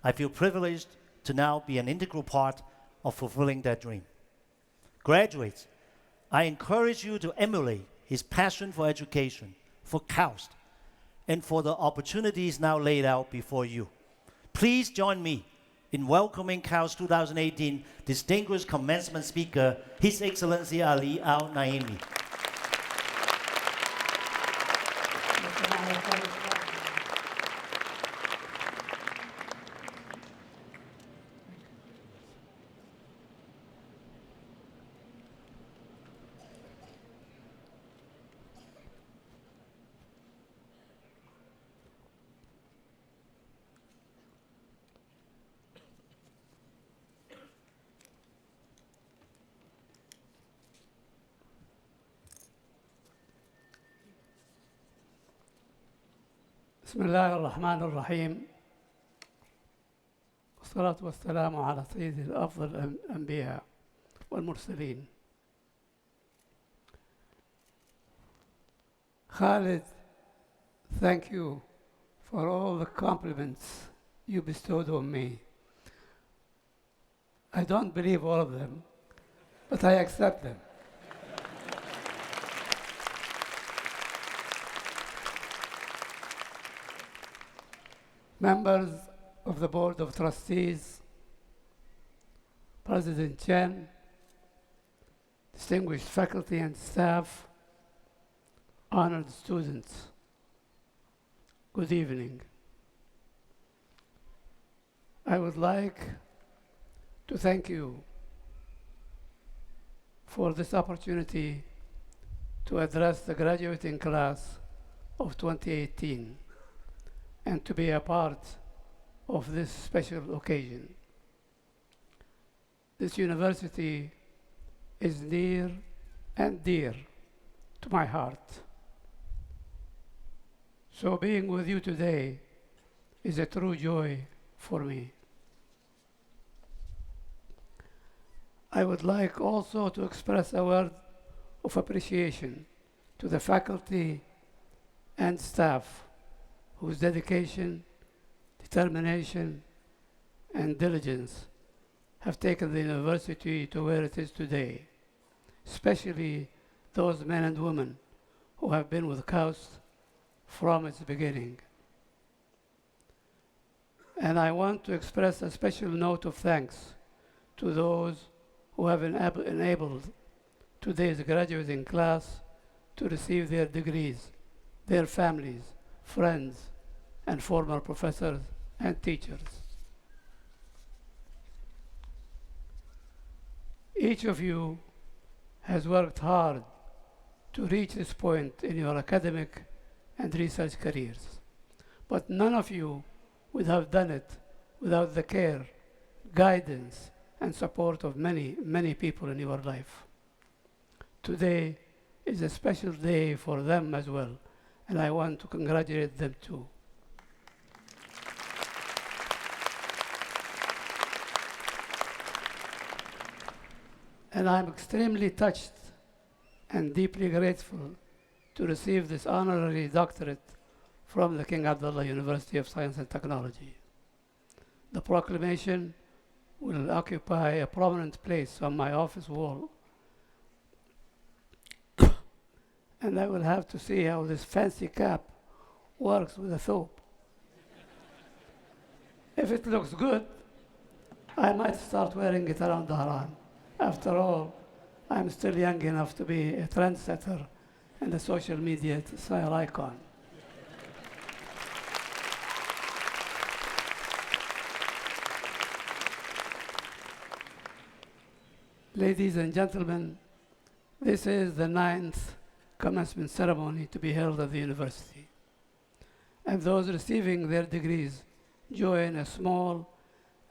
I feel privileged to now be an integral part of fulfilling that dream. Graduates, I encourage you to emulate his passion for education, for KAUST, and for the opportunities now laid out before you. Please join me in welcoming KAUST 2018 distinguished commencement speaker, His Excellency Ali Al-Naimi. بسم الله الرحمن الرحيم والصلاة والسلام على سيد الأفضل الأنبياء والمرسلين. Khalid, thank you for all the compliments you bestowed on me. I don't believe all of them, but I accept them. members of the Board of Trustees, President Chen, distinguished faculty and staff, honored students, good evening. I would like to thank you for this opportunity to address the graduating class of 2018 and to be a part of this special occasion. This university is near and dear to my heart. So being with you today is a true joy for me. I would like also to express a word of appreciation to the faculty and staff whose dedication, determination, and diligence have taken the university to where it is today, especially those men and women who have been with KAUST from its beginning. And I want to express a special note of thanks to those who have enabled today's graduating class to receive their degrees, their families, friends, and former professors and teachers. Each of you has worked hard to reach this point in your academic and research careers, but none of you would have done it without the care, guidance, and support of many, many people in your life. Today is a special day for them as well, and I want to congratulate them too. And I'm extremely touched and deeply grateful to receive this honorary doctorate from the King Abdullah University of Science and Technology. The proclamation will occupy a prominent place on my office wall, and I will have to see how this fancy cap works with a thobe. If it looks good, I might start wearing it around Dhahran. After all, I'm still young enough to be a trendsetter and a social media style icon. Ladies and gentlemen, this is the 9th commencement ceremony to be held at the university. And those receiving their degrees join a small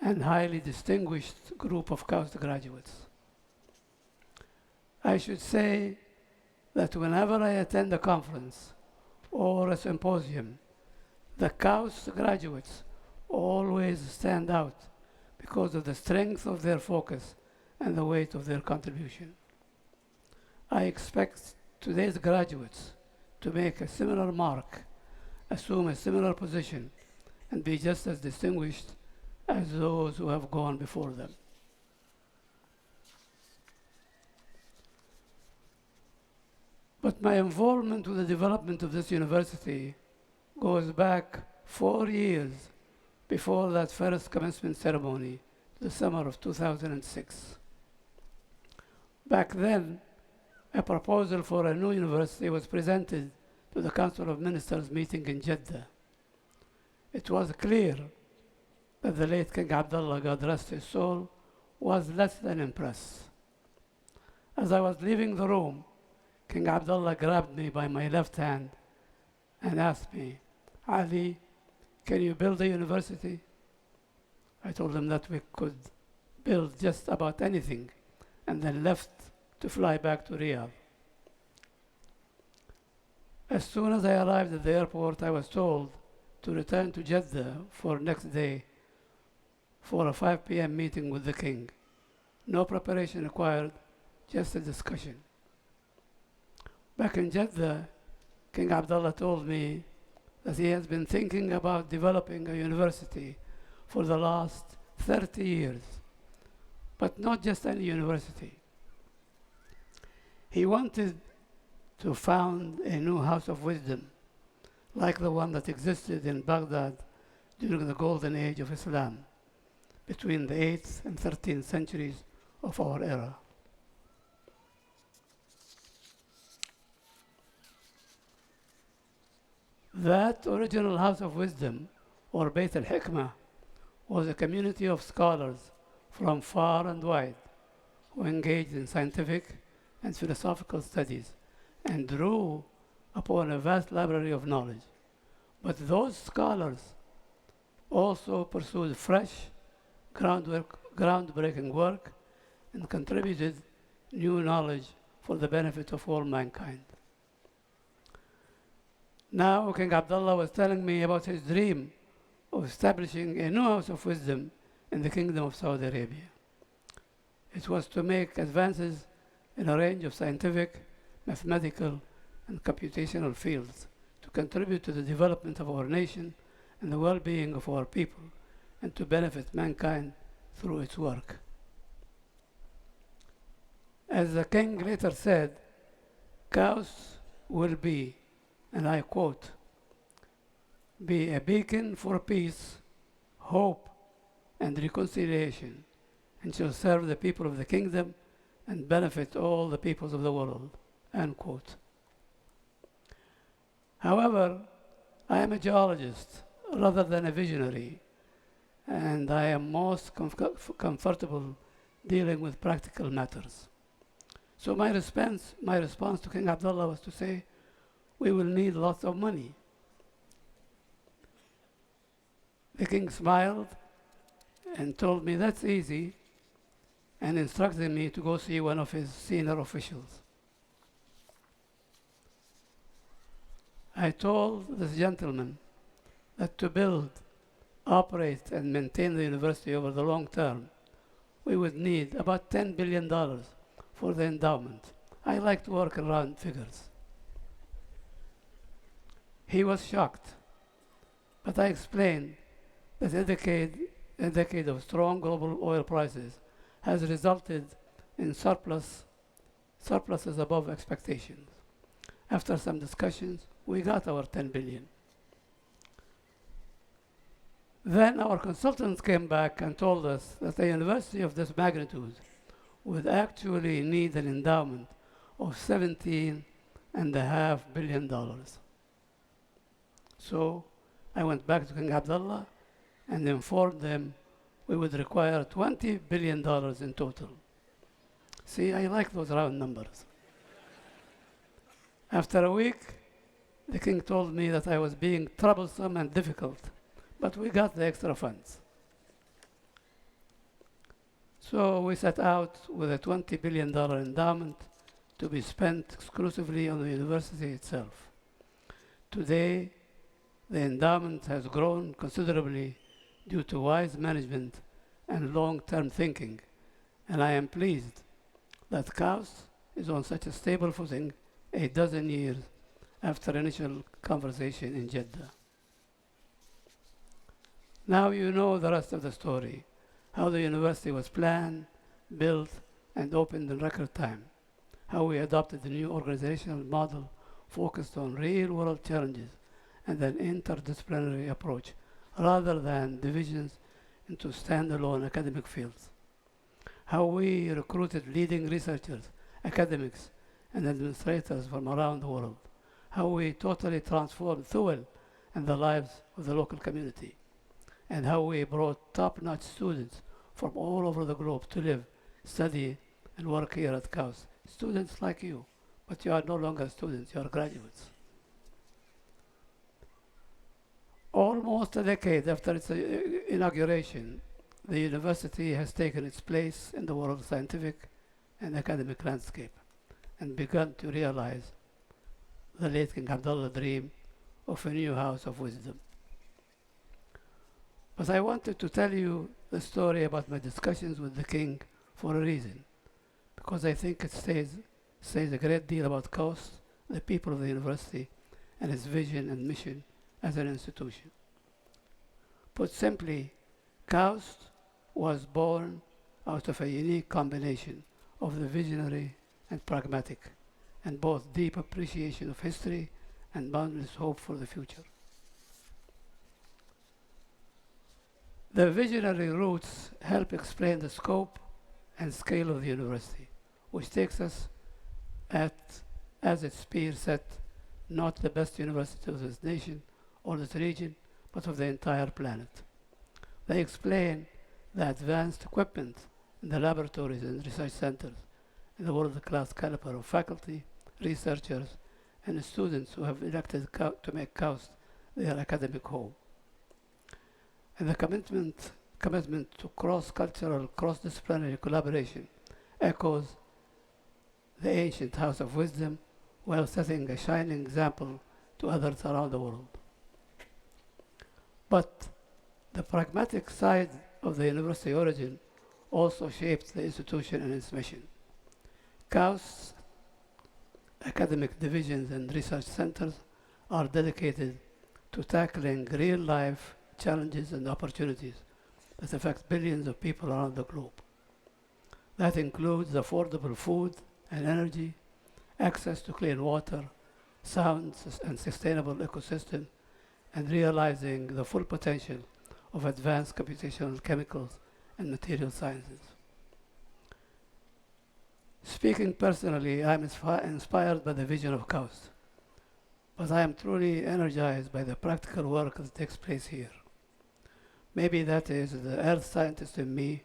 and highly distinguished group of KAUST graduates. I should say that whenever I attend a conference or a symposium, the KAUST graduates always stand out because of the strength of their focus and the weight of their contribution. I expect today's graduates to make a similar mark, assume a similar position, and be just as distinguished as those who have gone before them. But my involvement with the development of this university goes back 4 years before that first commencement ceremony, the summer of 2006. Back then, a proposal for a new university was presented to the Council of Ministers meeting in Jeddah. It was clear that the late King Abdullah, God rest his soul, was less than impressed. As I was leaving the room, King Abdullah grabbed me by my left hand and asked me, "Ali, can you build a university?" I told him that we could build just about anything, and then left to fly back to Riyadh. As soon as I arrived at the airport, I was told to return to Jeddah for next day for a 5 p.m. meeting with the king. No preparation required, just a discussion. Back in Jeddah, King Abdullah told me that he has been thinking about developing a university for the last 30 years, but not just any university. He wanted to found a new house of wisdom, like the one that existed in Baghdad during the golden age of Islam, between the 8th and 13th centuries of our era. That original House of Wisdom, or Bayt al-Hikmah, was a community of scholars from far and wide who engaged in scientific and philosophical studies and drew upon a vast library of knowledge. But those scholars also pursued fresh, groundbreaking work and contributed new knowledge for the benefit of all mankind. Now, King Abdullah was telling me about his dream of establishing a new house of wisdom in the Kingdom of Saudi Arabia. It was to make advances in a range of scientific, mathematical, and computational fields to contribute to the development of our nation and the well-being of our people, and to benefit mankind through its work. As the king later said, KAUST will be, and I quote, be a beacon for peace, hope, and reconciliation, and shall serve the people of the kingdom and benefit all the peoples of the world, end quote. However, I am a geologist rather than a visionary, and I am most comfortable dealing with practical matters. So my response to King Abdullah was to say, we will need lots of money. The king smiled and told me that's easy, and instructed me to go see one of his senior officials. I told this gentleman that to build, operate, and maintain the university over the long term, we would need about $10 billion for the endowment. I like to work around figures. He was shocked, but I explained that a decade of strong global oil prices has resulted in surpluses above expectations. After some discussions, we got our 10 billion. Then our consultants came back and told us that a university of this magnitude would actually need an endowment of $17.5 billion. So I went back to King Abdullah and informed them we would require $20 billion in total. See, I like those round numbers. After a week, the king told me that I was being troublesome and difficult, but we got the extra funds. So we set out with a $20 billion endowment to be spent exclusively on the university itself. Today, the endowment has grown considerably due to wise management and long-term thinking, and I am pleased that KAUST is on such a stable footing a dozen years after initial conversation in Jeddah. Now you know the rest of the story, how the university was planned, built, and opened in record time, how we adopted a new organizational model focused on real-world challenges and an interdisciplinary approach rather than divisions into standalone academic fields, how we recruited leading researchers, academics, and administrators from around the world, how we totally transformed Thule and the lives of the local community, and how we brought top-notch students from all over the globe to live, study, and work here at KAUST. Students like you, but you are no longer students, you are graduates. Almost a decade after its inauguration, the university has taken its place in the world's scientific and academic landscape and begun to realize the late King Abdullah dream of a new house of wisdom. But I wanted to tell you the story about my discussions with the king for a reason, because I think it says a great deal about KAUST, the people of the university, and its vision and mission as an institution. Put simply, KAUST was born out of a unique combination of the visionary and pragmatic, and both deep appreciation of history and boundless hope for the future. The visionary roots help explain the scope and scale of the university, which takes us as its peer said, not the best university of this nation or this region, but of the entire planet. They explain the advanced equipment in the laboratories and research centers, and the world-class caliber of faculty, researchers, and students who have elected to make KAUST their academic home. And the commitment to cross-cultural, cross-disciplinary collaboration echoes the ancient house of wisdom while setting a shining example to others around the world. But the pragmatic side of the university origin also shaped the institution and its mission. KAUST's academic divisions and research centers are dedicated to tackling real-life challenges and opportunities that affect billions of people around the globe. That includes affordable food and energy, access to clean water, sound and sustainable ecosystem, and realizing the full potential of advanced computational chemicals and material sciences. Speaking personally, I'm inspired by the vision of KAUST, but I am truly energized by the practical work that takes place here. Maybe that is the earth scientist in me,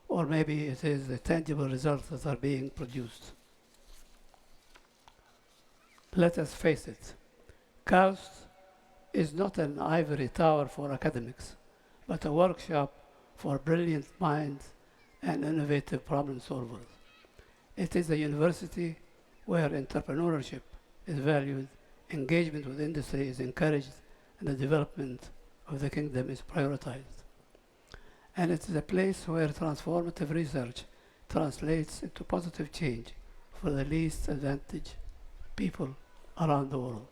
or maybe it is the tangible results that are being produced. Let us face it, KAUST is not an ivory tower for academics, but a workshop for brilliant minds and innovative problem solvers. It is a university where entrepreneurship is valued, engagement with industry is encouraged, and the development of the kingdom is prioritized. And it is a place where transformative research translates into positive change for the least advantaged people around the world.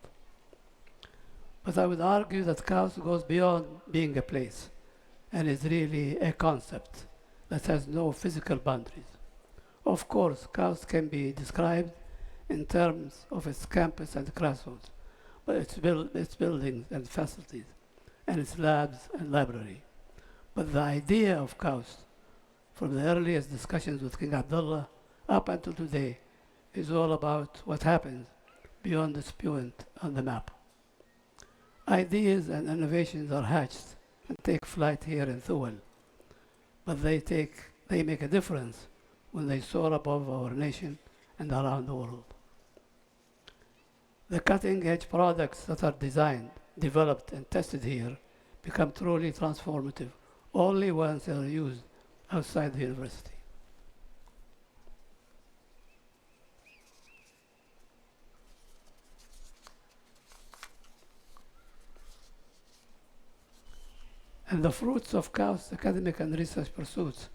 But I would argue that KAUST goes beyond being a place and is really a concept that has no physical boundaries. Of course, KAUST can be described in terms of its campus and classrooms, but its buildings and facilities, and its labs and library. But the idea of KAUST, from the earliest discussions with King Abdullah up until today, is all about what happens beyond this point on the map. Ideas and innovations are hatched and take flight here in Thule, but they make a difference when they soar above our nation and around the world. The cutting-edge products that are designed, developed, and tested here become truly transformative only once they are used outside the university. And the fruits of KAUST's academic and research pursuits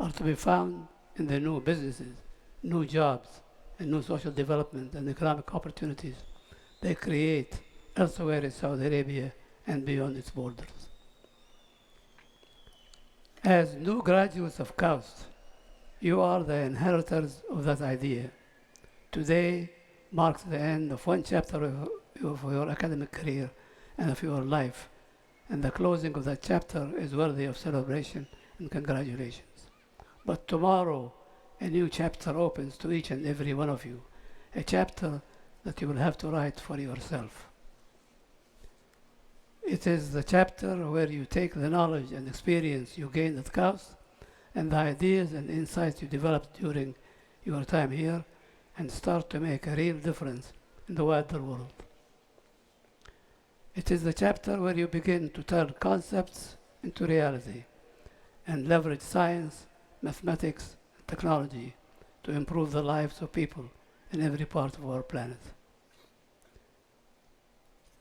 are to be found in the new businesses, new jobs, and new social development and economic opportunities they create elsewhere in Saudi Arabia and beyond its borders. As new graduates of KAUST, you are the inheritors of that idea. Today marks the end of one chapter of your academic career and of your life, and the closing of that chapter is worthy of celebration and congratulations. But tomorrow, a new chapter opens to each and every one of you, a chapter that you will have to write for yourself. It is the chapter where you take the knowledge and experience you gained at KAUST and the ideas and insights you developed during your time here and start to make a real difference in the wider world. It is the chapter where you begin to turn concepts into reality and leverage science, mathematics, and technology to improve the lives of people in every part of our planet.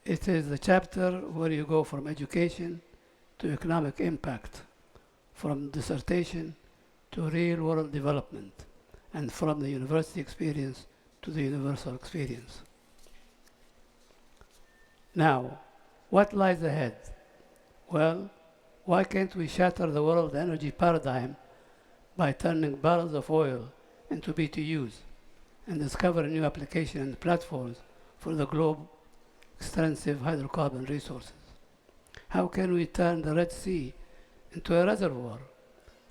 It is the chapter where you go from education to economic impact, from dissertation to real-world development, and from the university experience to the universal experience. Now, what lies ahead? Well, why can't we shatter the world energy paradigm by turning barrels of oil into BTUs and discover new applications and platforms for the globe's extensive hydrocarbon resources? How can we turn the Red Sea into a reservoir?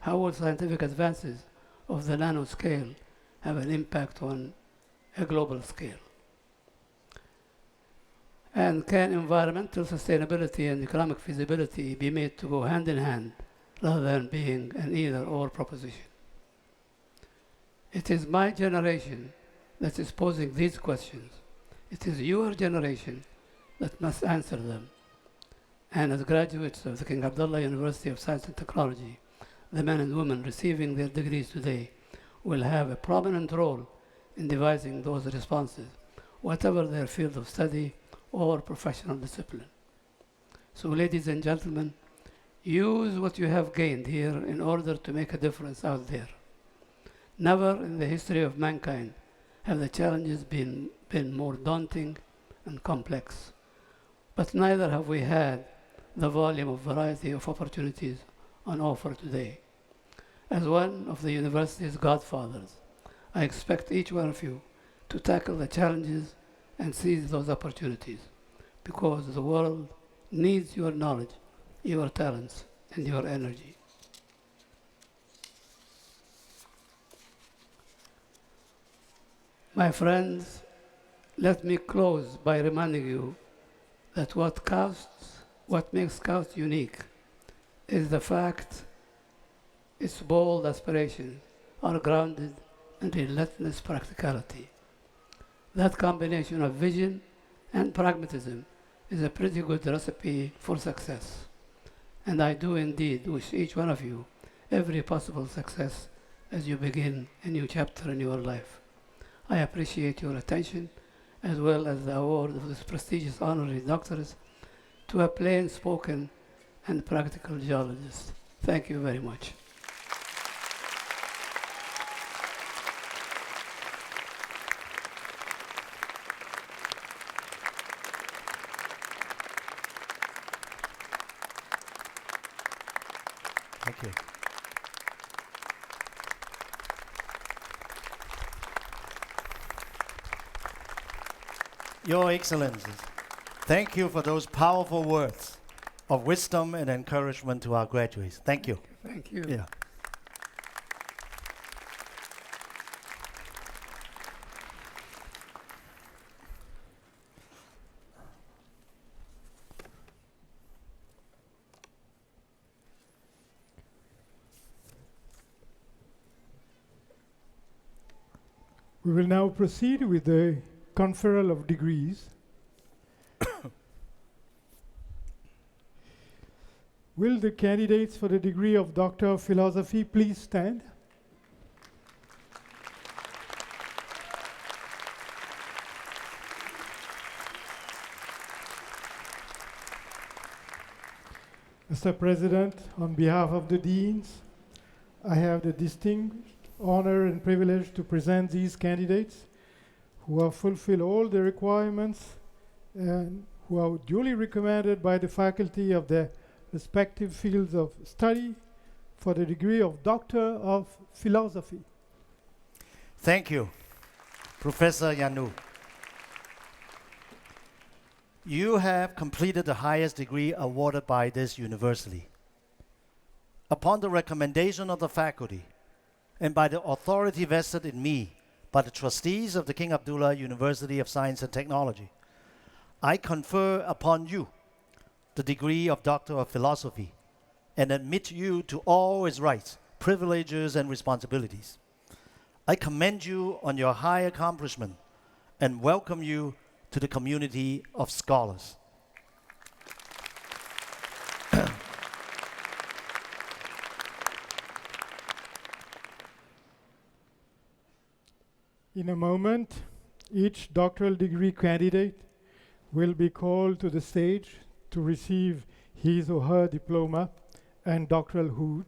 How will scientific advances of the nanoscale have an impact on a global scale? And can environmental sustainability and economic feasibility be made to go hand in hand rather than being an either-or proposition? It is my generation that is posing these questions. It is your generation that must answer them. And as graduates of the King Abdullah University of Science and Technology, the men and women receiving their degrees today will have a prominent role in devising those responses, whatever their field of study or professional discipline. So, ladies and gentlemen, use what you have gained here in order to make a difference out there. Never in the history of mankind have the challenges been more daunting and complex, but neither have we had the volume of variety of opportunities on offer today. As one of the university's godfathers, I expect each one of you to tackle the challenges and seize those opportunities, because the world needs your knowledge, your talents, and your energy. My friends, let me close by reminding you that what makes KAUST unique is the fact its bold aspirations are grounded in relentless practicality. That combination of vision and pragmatism is a pretty good recipe for success. And I do indeed wish each one of you every possible success as you begin a new chapter in your life. I appreciate your attention, as well as the award of this prestigious honorary doctorate to a plain-spoken and practical geologist. Thank you very much. Thank you. Your Excellencies, thank you for those powerful words of wisdom and encouragement to our graduates. Thank you. Thank you. Yeah. We will now proceed with the conferral of degrees. Will the candidates for the degree of Doctor of Philosophy please stand? Mr. President, on behalf of the deans, I have the distinct honor and privilege to present these candidates who have fulfilled all the requirements and who are duly recommended by the faculty of their respective fields of study for the degree of Doctor of Philosophy. Thank you, Professor Yanu. You have completed the highest degree awarded by this university. Upon the recommendation of the faculty and by the authority vested in me by the trustees of the King Abdullah University of Science and Technology, I confer upon you the degree of Doctor of Philosophy and admit you to all its rights, privileges, and responsibilities. I commend you on your high accomplishment and welcome you to the community of scholars. In a moment, each doctoral degree candidate will be called to the stage to receive his or her diploma and doctoral hood,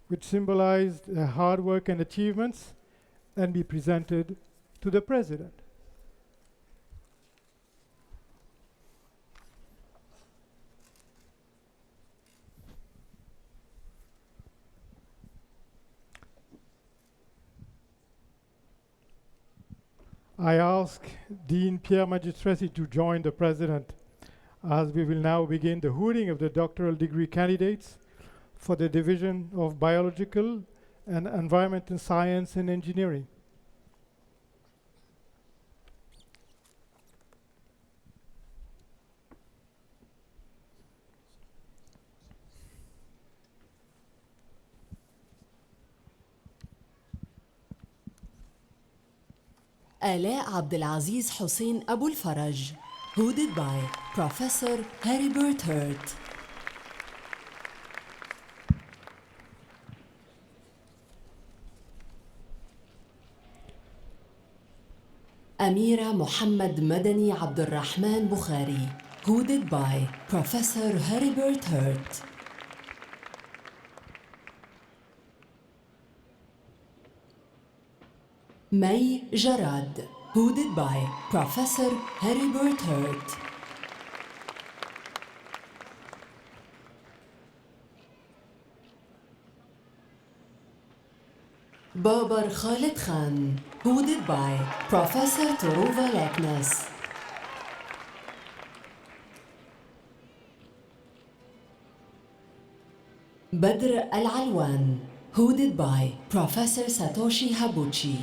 which symbolize their hard work and achievements, and be presented to the President. I ask Dean Pierre Magistresi to join the President as we will now begin the hooding of the doctoral degree candidates for the Division of Biological and Environmental Science and Engineering. آلاء عبد العزيز حسين أبو الفرج, hooded by Professor Heribert Hurt. أميرة محمد مدني عبد الرحمن بخاري, hooded by Professor Heribert Hurt. مي جراد, hooded by Professor Heribert Hurt. بابر خالد خان, hooded by Professor Turuva Leknes. بدر العلوان, hooded by Professor Satoshi Habuchi.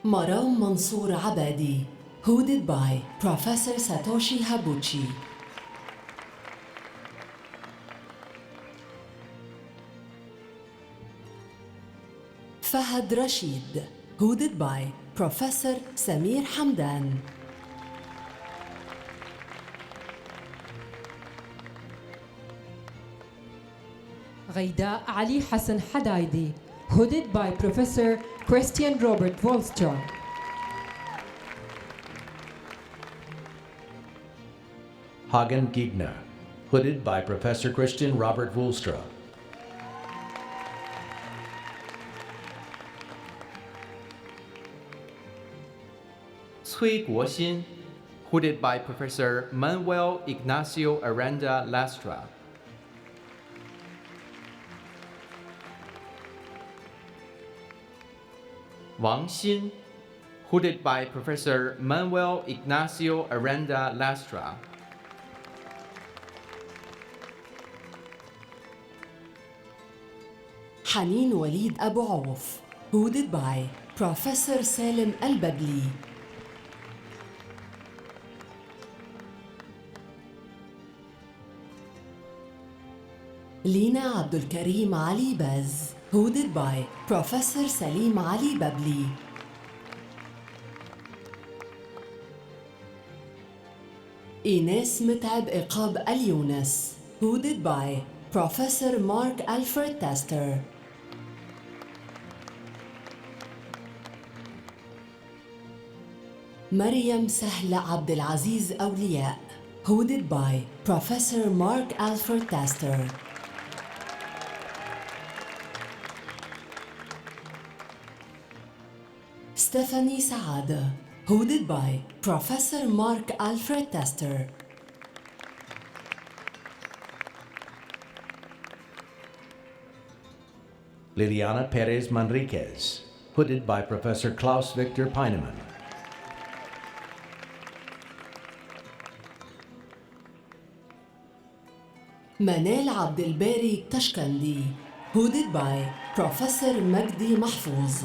مرام منصور عبادي, hooded by Professor Satoshi Habuchi. Fahad Rashid, hooded by Professor Samir Hamdan. غيداء علي حسن حدايدي, hooded by Professor Christian Robert Volstra. Hagen Giegner, hooded by Professor Christian Robert Woolstra. Cui Guoxin, hooded by Professor Manuel Ignacio Aranda Lastra. Wang Xin, hooded by Professor Manuel Ignacio Aranda Lastra. حنين وليد أبو عوف, hooded by Professor سالم الببلي. لينا عبد الكريم علي باز, hooded by Professor سليم علي ببلي. إيناس متعب إقاب اليونس, hooded by Professor Mark Alfred Tester. مريم سهل عبد العزيز أولياء, hooded by Professor Mark Alfred Tester. Stephanie Saada, hooded by Professor Mark Alfred Tester. Liliana Perez Manriquez, hooded by Professor Klaus Victor Peinemann. منال عبد الباري تشكندي, hooded by Professor مجدي محفوظ.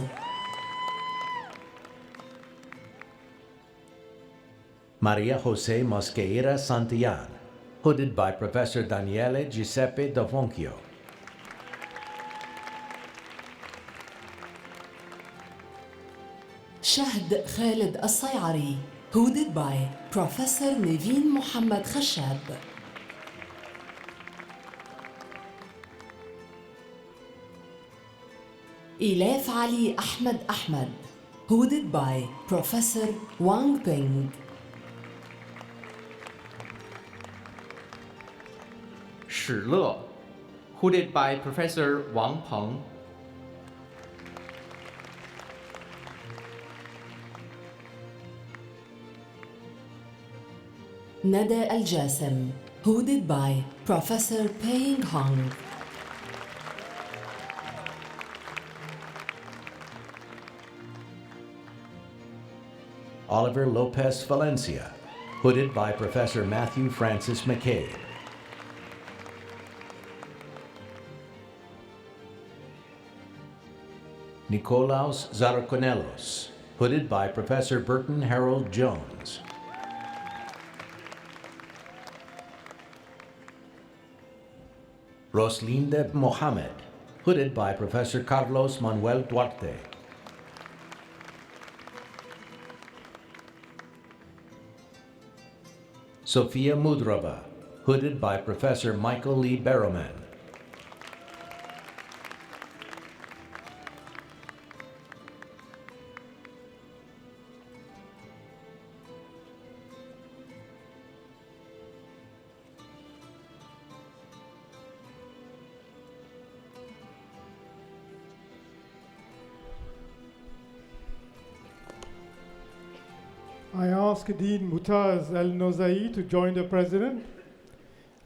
Maria Jose Mosqueira Santillan, hooded by Professor Daniele Giuseppe Davonchio. شهد خالد الصيعري, hooded by Professor نيفين محمد خشاب. إيلاف علي أحمد أحمد, hooded by Professor Wang Ping. Shi Le, hooded by Professor Wang Peng. ندى الجاسم, hooded by Professor Peng Hong. Oliver Lopez Valencia, hooded by Professor Matthew Francis McCabe. Nikolaos Zarakonelos, hooded by Professor Burton Harold Jones. Roslinde Mohammed, hooded by Professor Carlos Manuel Duarte. Sofia Mudraba, hooded by Professor Michael Lee Barrowman. I ask Dean Mutaz Al-Nozai to join the President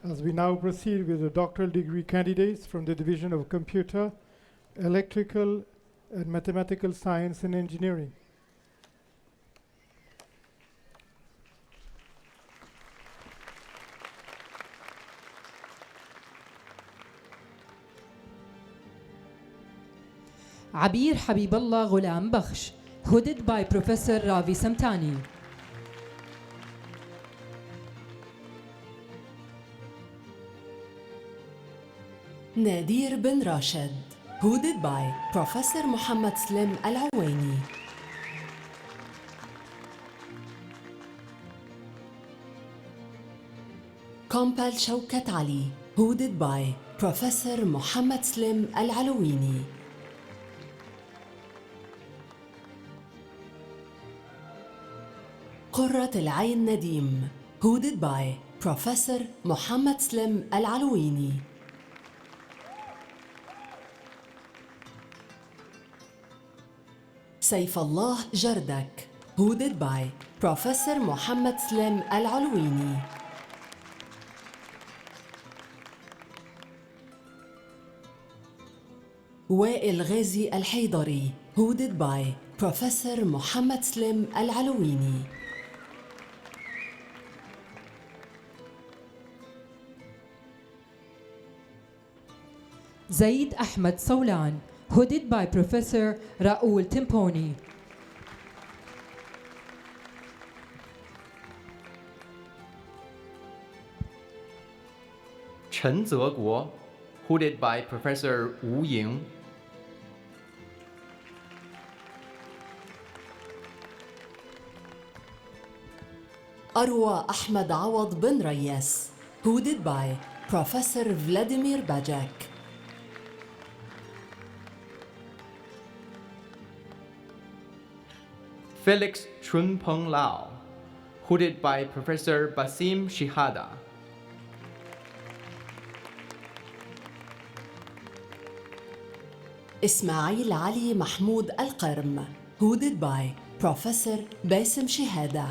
as we now proceed with the doctoral degree candidates from the Division of Computer, Electrical, and Mathematical Science and Engineering. عبير حبيب الله غلام بخش, hooded by Professor Ravi Samtani. نادير بن راشد, hooded by Professor محمد سليم العويني. كومبال شوكت علي, hooded by Professor محمد سليم العلويني. قرة العين نديم, hooded by Professor محمد سليم العلويني. سيف الله جردك, hooded by Professor محمد سليم العلويني. وائل غازي الحيدري, hooded by Professor محمد سليم العلويني. زيد أحمد صولان, hooded by Professor Raoul Timponi. Chen Zeguo, hooded by Professor Wu Ying. أروى أحمد عوض بن رياس, hooded by Professor Vladimir Bajak. Felix Chunpeng Lao, hooded by Professor Basim Shihada. إسماعيل علي محمود القرم, hooded by Professor باسم شهادة.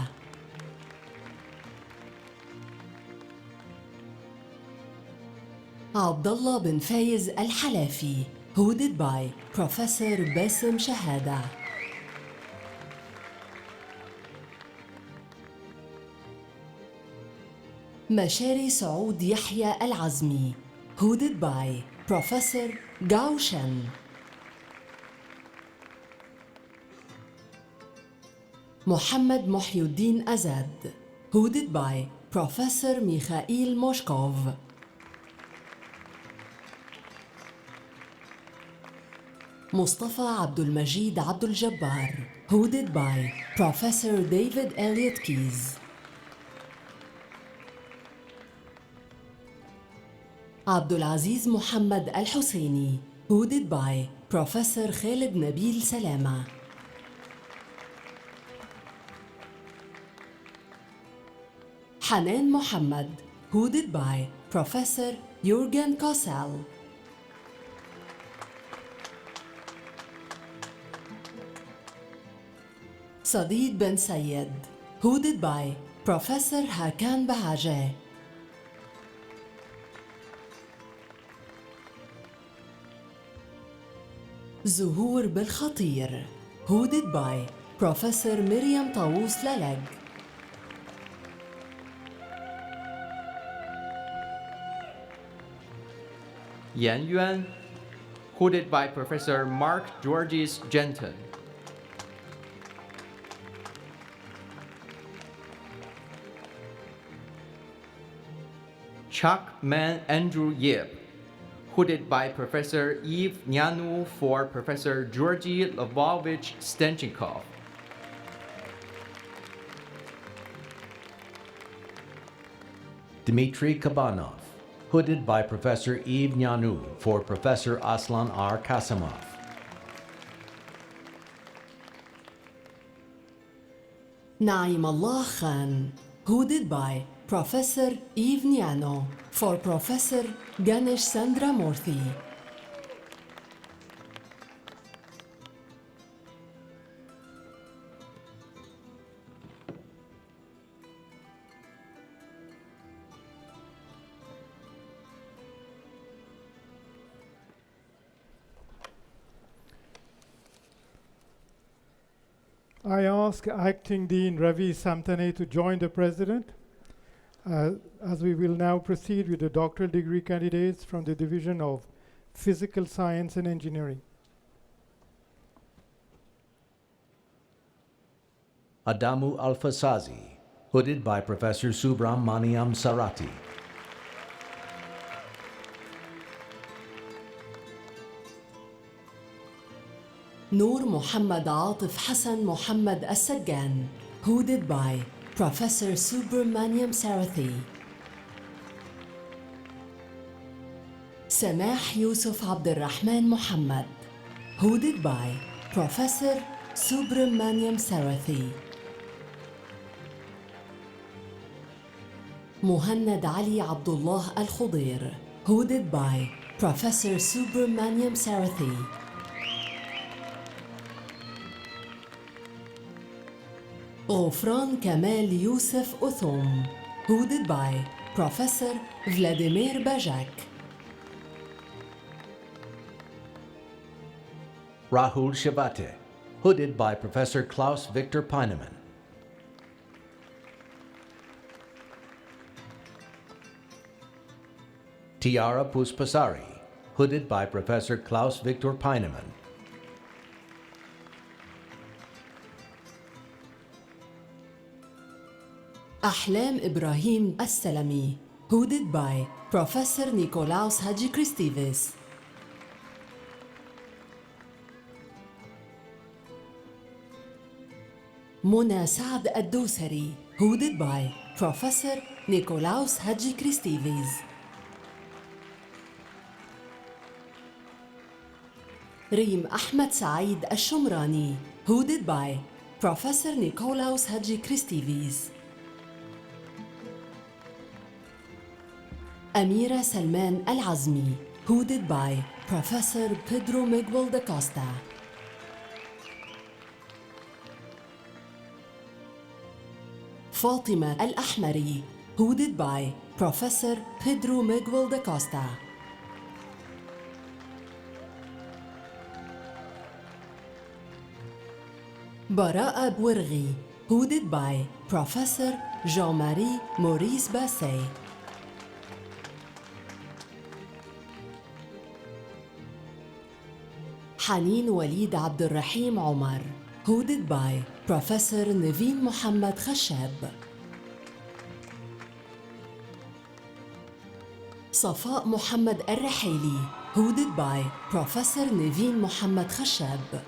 عبدالله بن فايز الحلافي, hooded by Professor باسم شهادة. مشاري سعود يحيى العزمي, hooded by Professor Gao Shen. محمد محي الدين أزاد, hooded by Professor ميخائيل موشكوف. مصطفى عبد المجيد عبد الجبار, hooded by Professor David Elliott Keys. عبد العزيز محمد الحسيني, hooded by Professor خالد نبيل سلامة. حنان محمد, hooded by Professor Jürgen Kossel. صديد بن سيد, hooded by Professor هاكان بهاجة. زهور بالخطير, hooded by بروفيسور مريم طاووس للج. Yan Yuan, hooded by Professor Mark Georges Genton. Chuck Man Andrew Yip, hooded by Professor Yves Nyanu for Professor Georgy Lvovich Stenchikov. Dmitry Kabanov, hooded by Professor Yves Nyanu for Professor Aslan R. Kasimov. Naim Allah Khan, hooded by Professor Yves Nyano for Professor Ganesh Sandramurthy. I ask Acting Dean Ravi Samtane to join the President as we will now proceed with the doctoral degree candidates from the Division of Physical Science and Engineering. Adamu Alfasazi, hooded by Professor Subramaniam Sarati. Noor Muhammad Atif Hassan Muhammad As-Saggan, hooded by Professor Subramaniam Sarathi. Samah Yusuf Abdurrahman Muhammad, hooded by Professor Subramaniam Sarathi. Muhannad Ali Abdullah Al-Khudir, hooded by Professor Subramaniam Sarathi. غفران كمال يوسف أثوم, hooded by Professor Vladimir Bajak. Rahul Shivate, hooded by Professor Klaus Victor Peinemann. Tiara Puspasari, hooded by Professor Klaus Victor Peinemann. أحلام إبراهيم السلمي, hooded by Professor Nikolaos Hadjikristivas. منى سعد الدوسري, hooded by Professor Nikolaos Hadjikristivas. ريم أحمد سعيد الشمراني, hooded by Professor Nikolaos Hadjikristivas. أميرة سلمان العزمي, hooded by Professor Pedro Miguel da Costa. فاطمة الأحمري, hooded by Professor Pedro Miguel da Costa. براءة بورغي, hooded by Professor Jean-Marie Maurice Basset. حنين وليد عبد الرحيم عمر, hooded by Professor نيفين محمد خشاب. صفاء محمد الرحيلي, hooded by Professor نيفين محمد خشاب.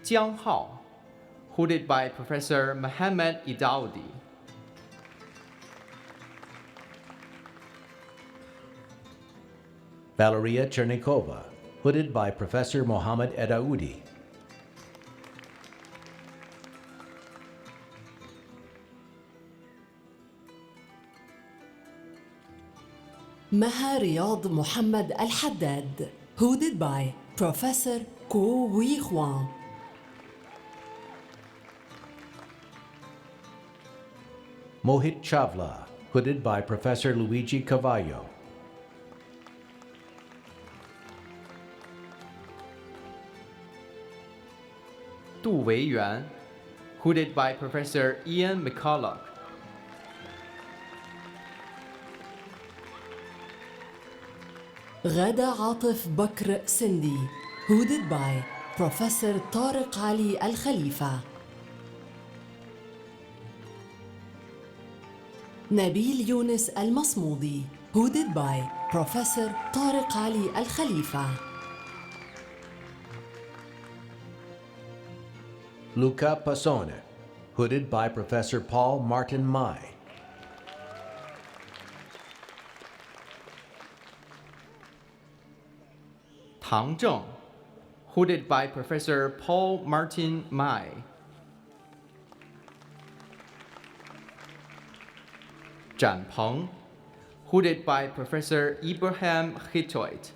Jiang Hao, hooded by Professor Mohammed Idaudi. Valeria Chernikova, hooded by Professor Mohammed Edaoudi. مها رياض محمد الحداد, hooded by Professor Ko Wei Huang. Mohit Chavla, hooded by Professor Luigi Cavallo. 杜维元 hooded by Professor Ian McCulloch. غادة عاطف بكر سندي hooded by Professor طارق علي الخليفة. نبيل يونس المصمودي hooded by Professor طارق علي الخليفة. Luca Pasone, hooded by Professor Paul Martin Mai. Tang Zheng, hooded by Professor Paul Martin Mai. Zhan Peng, hooded by Professor Ibrahim Hitoit.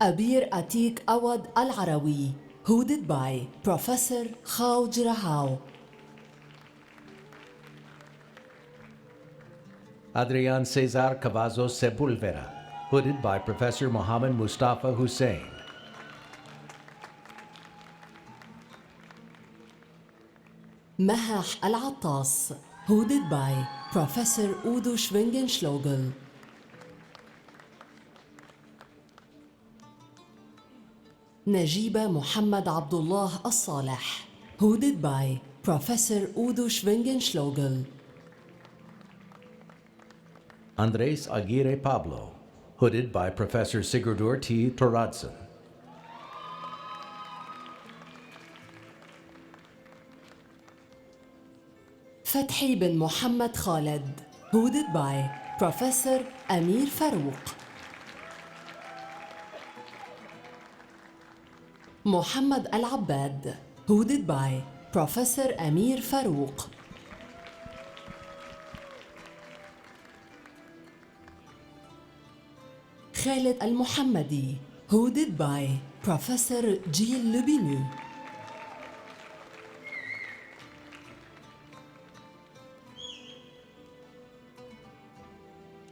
أبير أتيك أود العروي hooded by Professor خاو جرهاو. Adrian Cesar Cavazos Sepulvera, hooded by Professor Mohammed Mustafa Hussein. مهح العطاس hooded by Professor Udo Schwingenschlogel. نجيبة محمد عبد الله الصالح hooded by Professor Udo Schwingenschlogel. Andres Aguirre Pablo, hooded by Professor Sigurdur T. Toradsen. فتحي بن محمد خالد hooded by Professor أمير فاروق. محمد العباد hooded by Professor أمير فاروق. خالد المحمدي hooded by Professor جيل لبينو.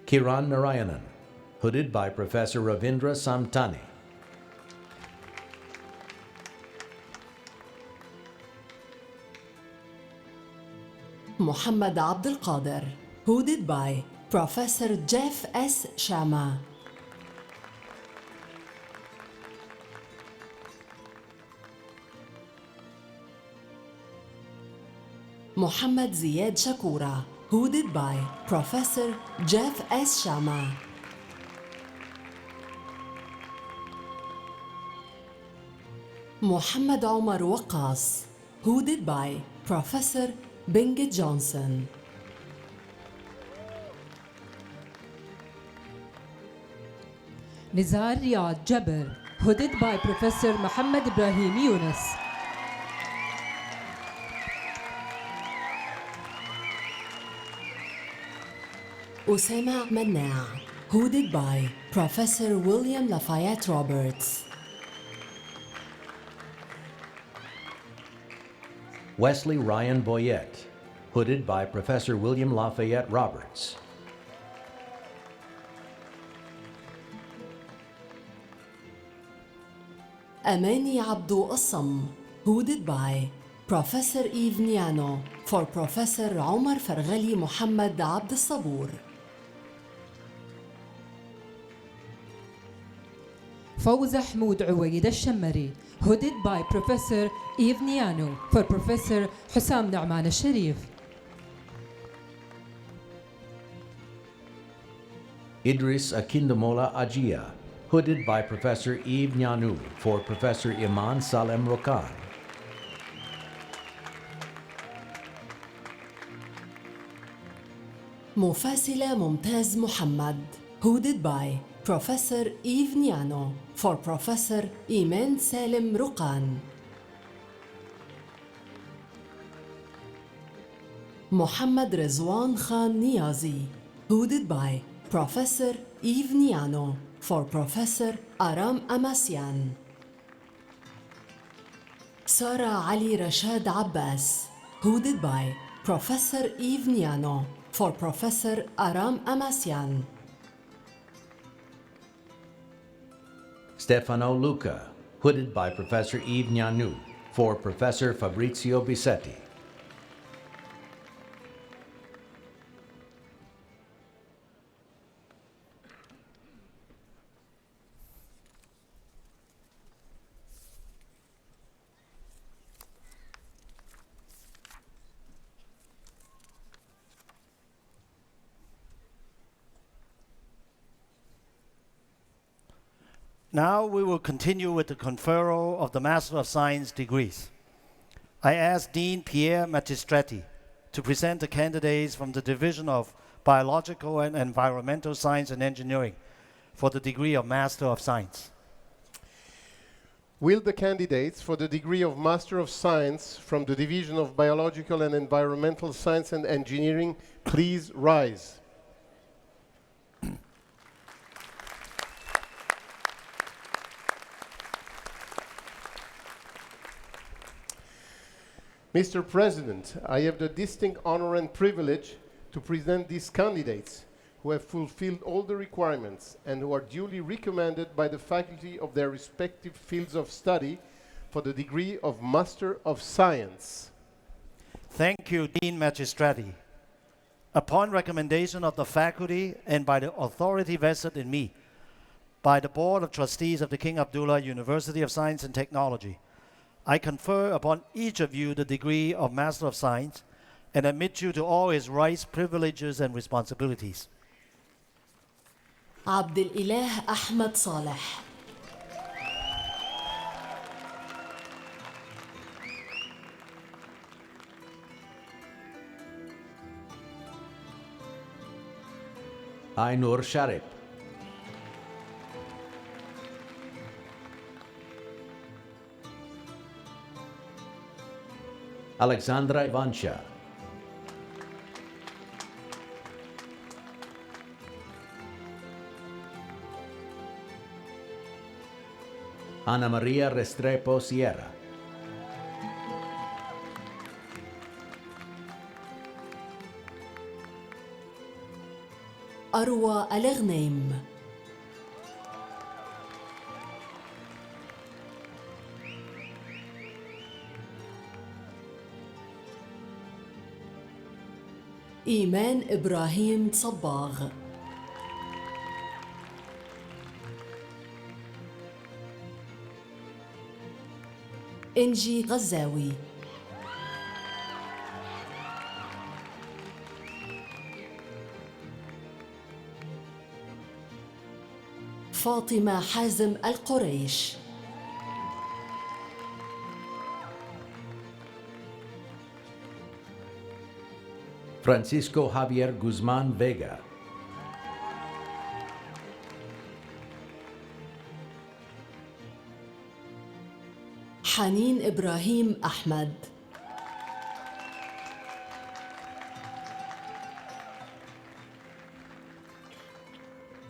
Kiran Narayanan, hooded by Professor Ravindra Samtani. محمد عبد القادر hooded by Professor Jeff S. Shama. محمد زياد شكورة hooded by Professor Jeff S. Shama. محمد عمر وقاص hooded by Professor Bingit Johnson. نزار رياض جبر hooded by Professor محمد إبراهيم يونس. أسامة مناع hooded by Professor William Lafayette Roberts. Wesley Ryan Boyette, hooded by Professor William Lafayette Roberts. أماني عبدو الصم hooded by Professor Yves Niano for Professor عمر فرغلي محمد عبد الصبور. فوزة حمود عويد الشمري hooded by Professor Yves Niano for Professor حسام نعمان الشريف. Idris Akindamola Ajia, hooded by Professor Yves Nyanu for Professor Iman Salem Rokan. مفاسلة ممتاز محمد hooded by Professor Yves Niano for Professor إيمان سالم رقان. محمد رزوان خان نيازي hooded by Professor Yves Niano for Professor أرام أماسيان. سارة علي رشاد عباس hooded by Professor Yves Niano for Professor أرام أماسيان. Stefano Luca, hooded by Professor Yves Gnanu, for Professor Fabrizio Bisetti. Now we will continue with the conferral of the Master of Science degrees. I ask Dean Pierre Magistretti to present the candidates from the Division of Biological and Environmental Science and Engineering for the degree of Master of Science. Will the candidates for the degree of Master of Science from the Division of Biological and Environmental Science and Engineering please rise? Mr. President, I have the distinct honor and privilege to present these candidates who have fulfilled all the requirements and who are duly recommended by the faculty of their respective fields of study for the degree of Master of Science. Thank you, Dean Magistretti. Upon recommendation of the faculty and by the authority vested in me by the Board of Trustees of the King Abdullah University of Science and Technology, I confer upon each of you the degree of Master of Science and admit you to all his rights, privileges, and responsibilities. Abdullah Ahmed Saleh. Ainur Sharif. Alexandra Ivansha. Ana Maria Restrepo Sierra. أروى الغنيم. إيمان إبراهيم صباغ. إنجي غزاوي. فاطمة حازم القريش. Francisco Javier Guzman Vega. حنين إبراهيم أحمد.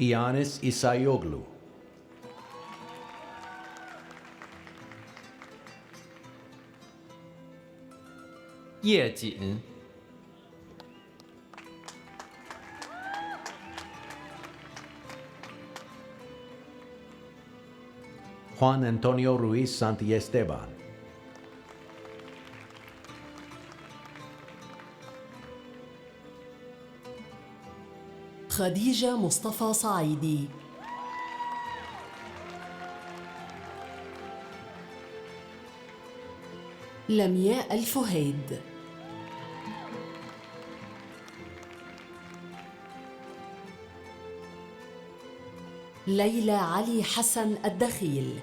Ioannis Isaioglu. Ye Jin. Juan Antonio Ruiz Santiesteban. خديجة مصطفى صعيدي. لمياء الفهيد. ليلى علي حسن الدخيل.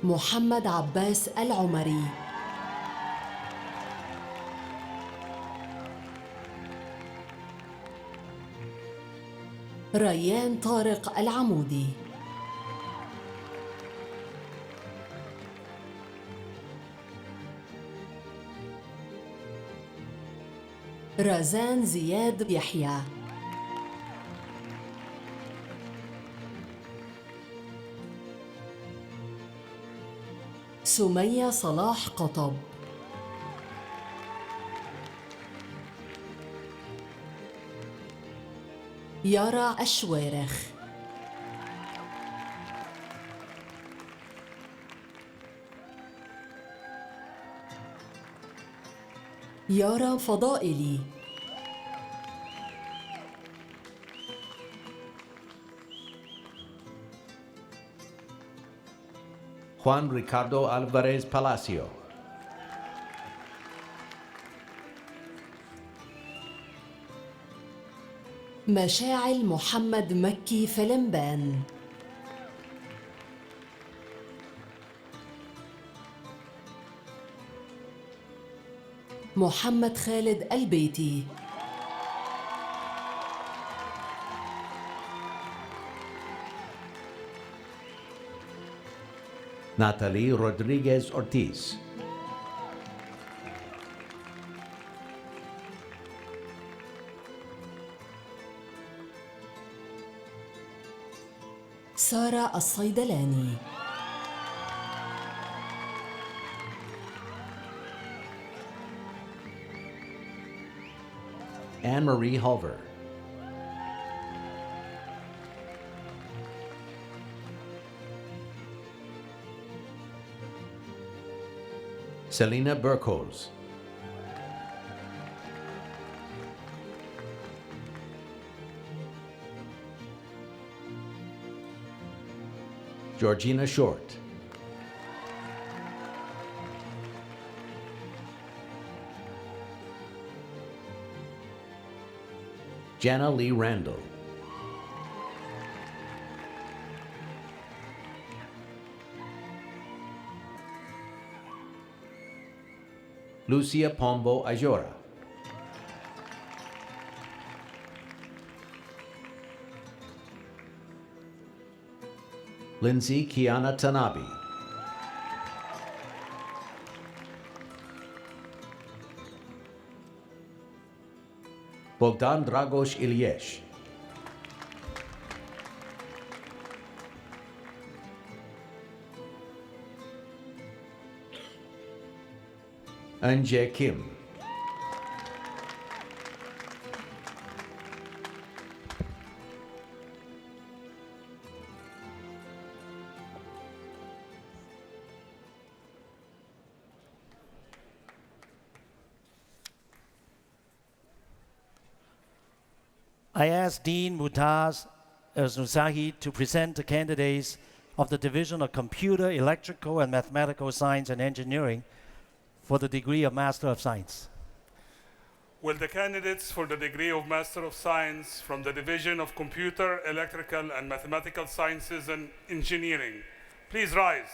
محمد عباس العمري. ريان طارق العمودي. رزان زياد يحيى. سمية صلاح قطب. يارا الشوارخ. يارا فضائلي. Juan Ricardo Alvarez Palacio. مشاعل محمد مكي فلمبان. محمد خالد البيتي. Natalie Rodriguez Ortiz. سارة الصيدلاني. Anne-Marie Hulver. Selena Burkos. Georgina Short. Jana Lee Randall. Lucia Pombo Ayora. Lindsay Kiana Tanabe. Bogdan Dragosh Ilyesh. Anje Kim. I asked Dean Mutaz Erznouzahi to present the candidates of the Division of Computer, Electrical, and Mathematical Science and Engineering for the degree of Master of Science. Will the candidates for the degree of Master of Science from the Division of Computer, Electrical, and Mathematical Sciences and Engineering please rise?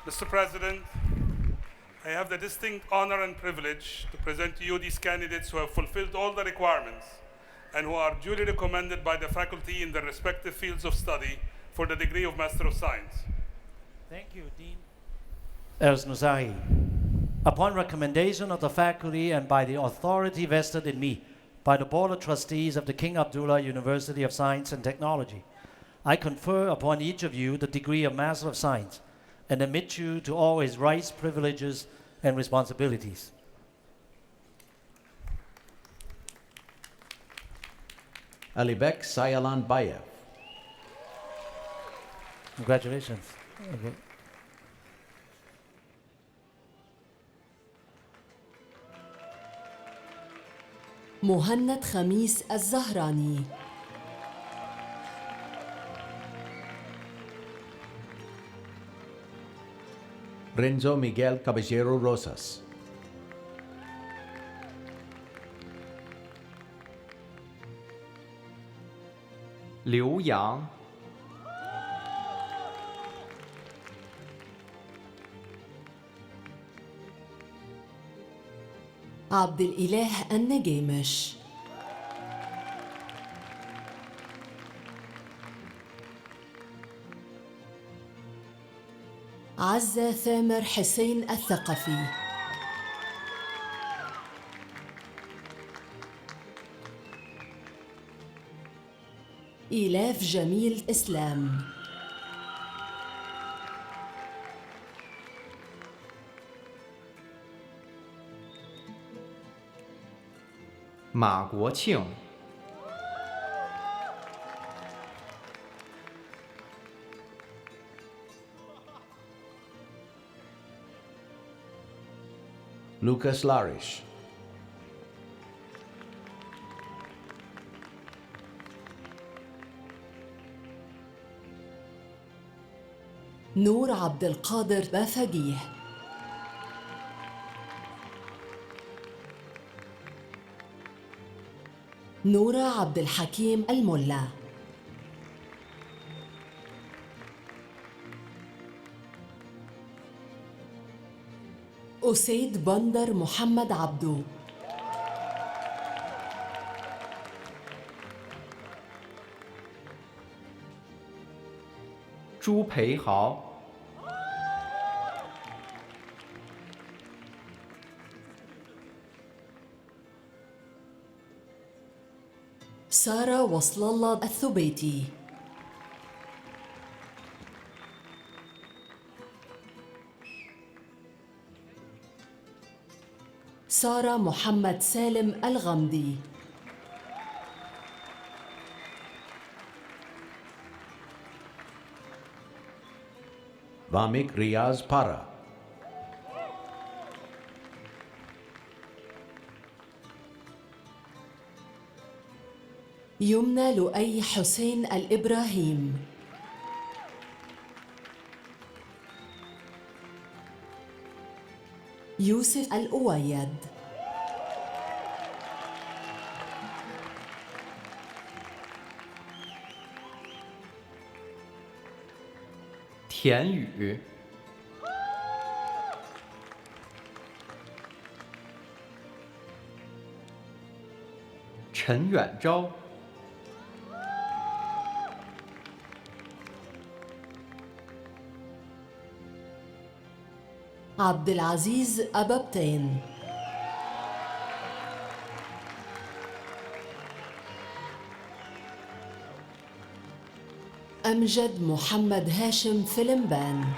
Mr. President, I have the distinct honor and privilege to present to you these candidates who have fulfilled all the requirements and who are duly recommended by the faculty in their respective fields of study for the degree of Master of Science. Thank you, Dean Erznouzahi. Upon recommendation of the faculty and by the authority vested in me by the Board of Trustees of the King Abdullah University of Science and Technology, I confer upon each of you the degree of Master of Science and admit you to all his rights, privileges, and responsibilities. Alibek Sayalan Bayev. Congratulations. Okay. مهند خميس الزهراني. Renzo Miguel Caballero Rosas. Liu Yang. عبد الإله النجامش. عزة ثامر حسين الثقفي. إيلاف جميل إسلام. 马国庆、Lucas Larish, نور عبد القادر بافقيه، نورة عبد الحكيم الملا، أسيد بندر محمد عبدو،朱培豪、سارة وصل الله الثبيتي، سارة محمد سالم الغمدي، Vamik Riaz Para, يمنى لؤي حسين الإبراهيم، يوسف الأويد،田宇、陈远昭、عبد العزيز أبابتين، أمجد محمد هاشم فلمبان،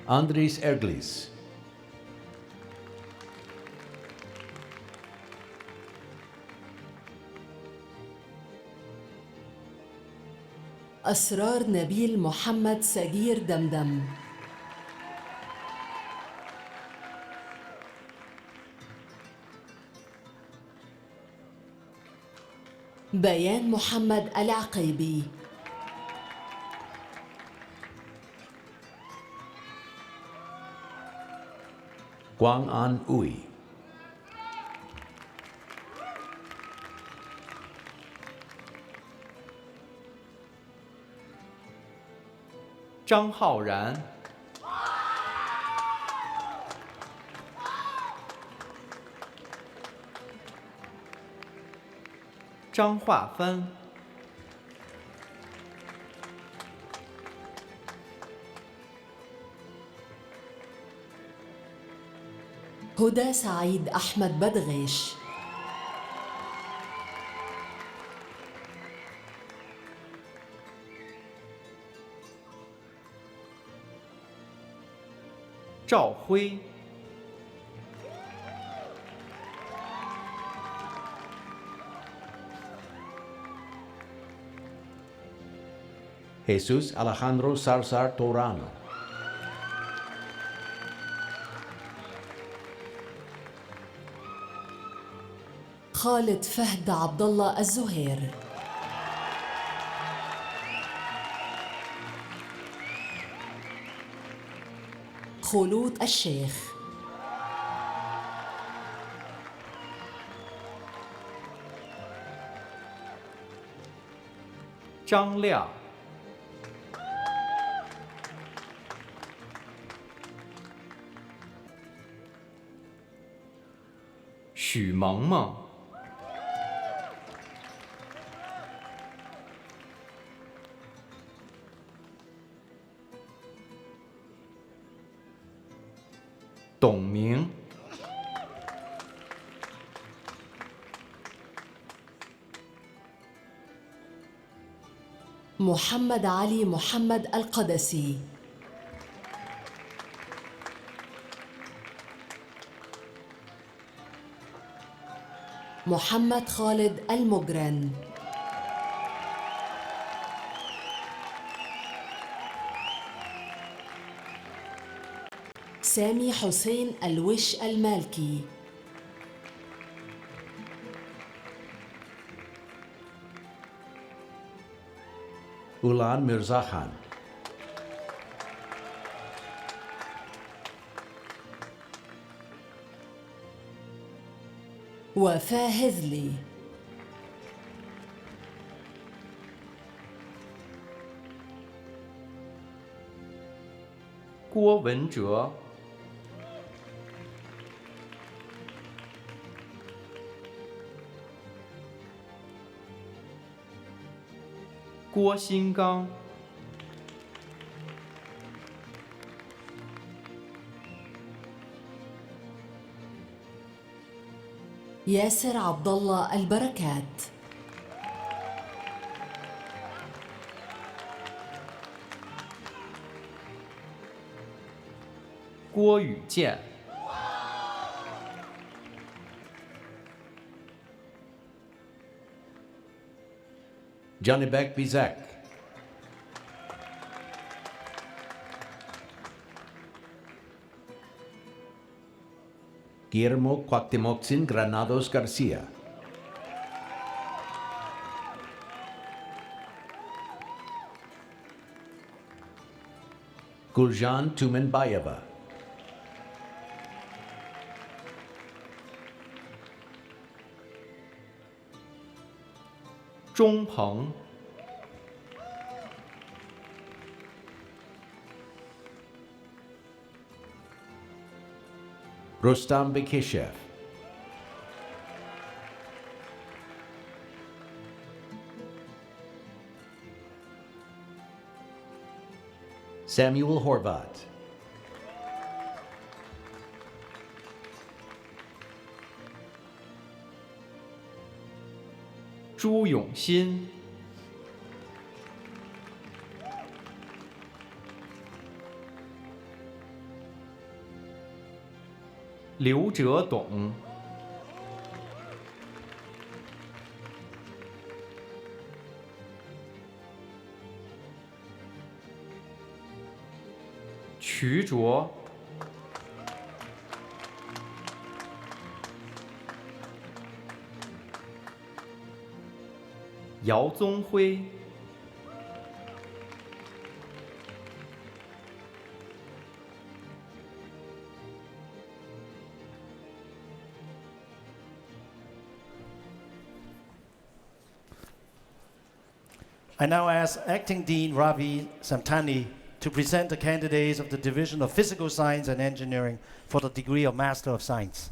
Andries Erglis, أسرار نبيل محمد سجير دمدم، بيان محمد العقيبي، Quang An Uy,张浩然、张化帆、هدى سعيد أحمد بدغيش،赵辉、Jesus Alejandro Salazar Torano, خالد فهد عبد الله الزهير، خلود الشيخ،张亮、许萌萌、董明、محمد علي محمد القدسي، محمد خالد المجرن. سامي حسين الوش المالكي. Ulan Mirza Khan. وفاء هذلي.郭文哲、郭新刚、ياسر عبد الله البركات.郭宇健、Janibek Bizek. Guillermo Cuauhtemoc Granados Garcia. Guljan Tumenbayeva.钟鹏、Rustam Bekishev. Samuel Horvat.朱永新、刘哲董、瞿卓、姚宗辉、I now ask Acting Dean Ravi Samtani to present the candidates of the Division of Physical Science and Engineering for the degree of Master of Science.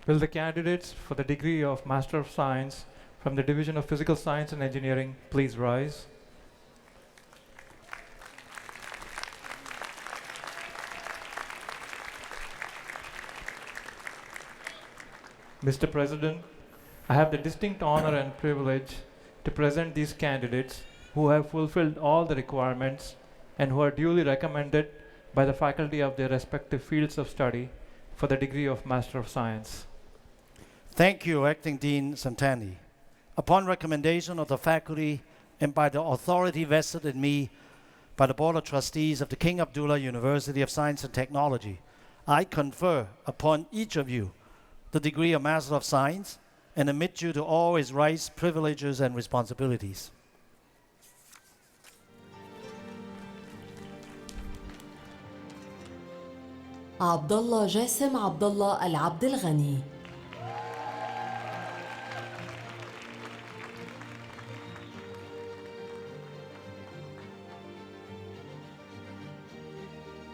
Will the candidates for the degree of Master of Science from the Division of Physical Science and Engineering please rise? Mr. President, I have the distinct honor and privilege to present these candidates who have fulfilled all the requirements and who are duly recommended by the faculty of their respective fields of study for the degree of Master of Science. Thank you, Acting Dean Samtani. Upon recommendation of the faculty and by the authority vested in me by the Board of Trustees of the King Abdullah University of Science and Technology, I confer upon each of you the degree of Master of Science and admit you to all its rights, privileges, and responsibilities. عبدالله جاسم عبدالله العبد الغني.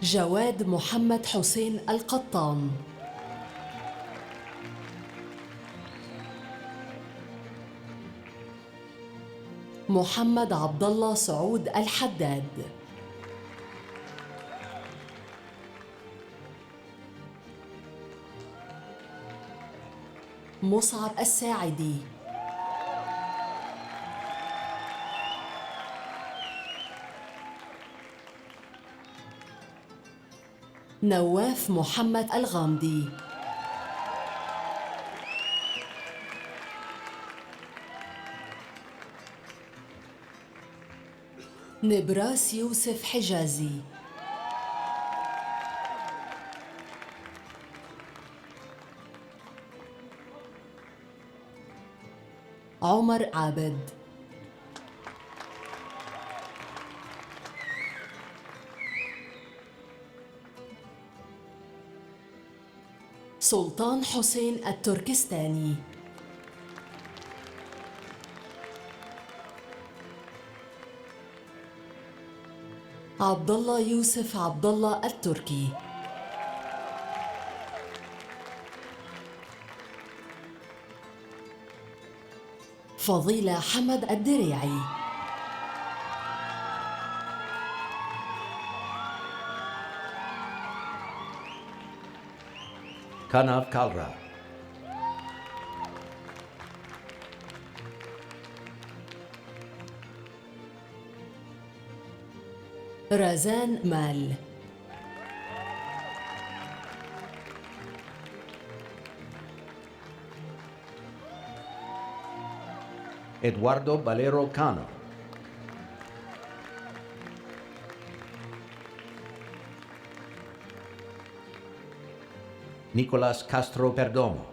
جواد محمد حسين القطان. محمد عبدالله سعود الحداد. مصعب الساعدي. نواف محمد الغامدي. نبراس يوسف حجازي، عمر عابد، سلطان حسين التركستاني، عبدالله يوسف عبدالله التركي، فضيلة حمد الدريعي، Kanav Kalra. رزان مال، Eduardo Valero Cano. Nicolas Castro Perdomo.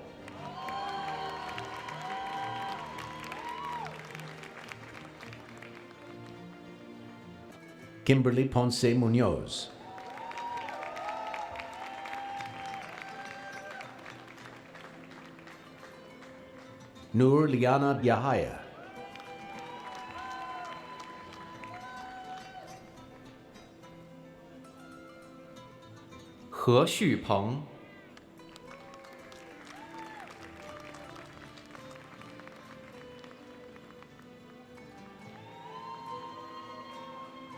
Kimberly Ponce Munoz. Nur Liana Yahaya. He Xupeng,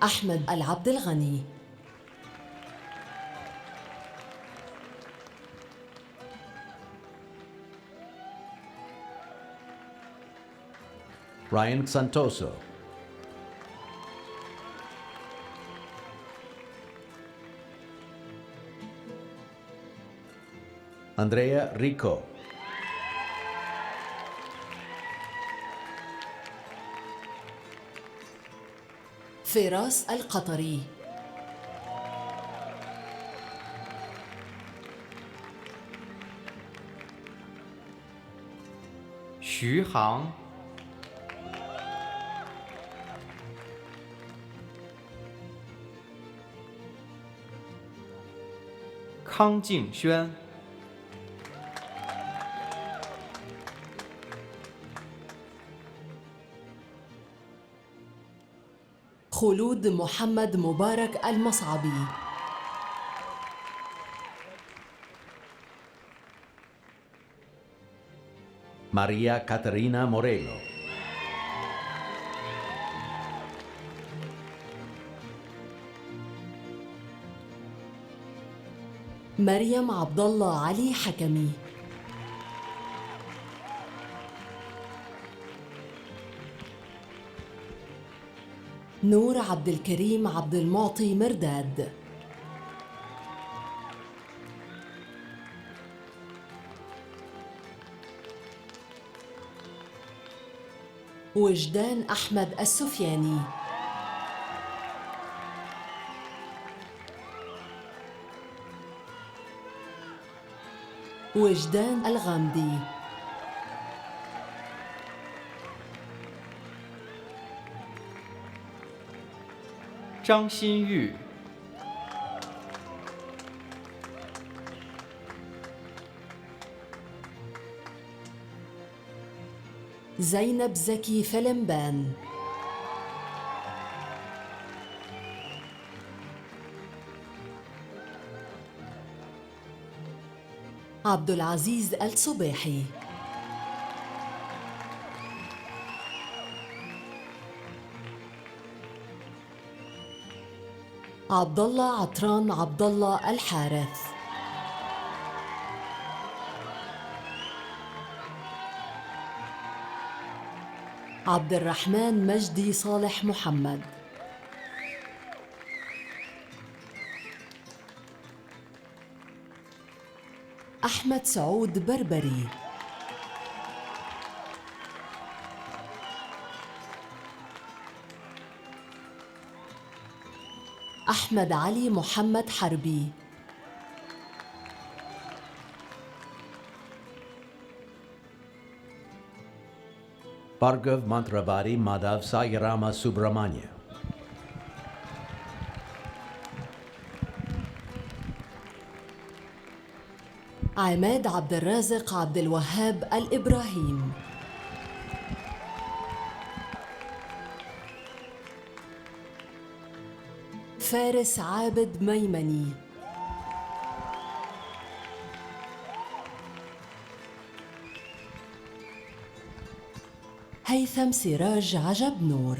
أحمد العبد الغني، Ryan Santoso. Andrea Rico. فراس القطري، Xu Hang, Kang Jingxuan, خلود محمد مبارك المصعبي، Maria Caterina Morelo. مريم عبد الله علي حكمي، نور عبد الكريم عبد المعطي مرداد، وجدان أحمد السفياني، وجدان الغامدي، Zhang Xinyu, زينب زكي فلمبان، عبد العزيز الصبيحي، عبد الله عطران عبد الله الحارث، عبد الرحمن مجدي صالح محمد، أحمد سعود بربري، أحمد علي محمد حربي. Bhargav Mantravadi Madhav Sayarama Subramanya. عماد عبد الرازق عبد الوهاب الإبراهيم. فارس عابد ميمني. هيثم سراج عجب نور.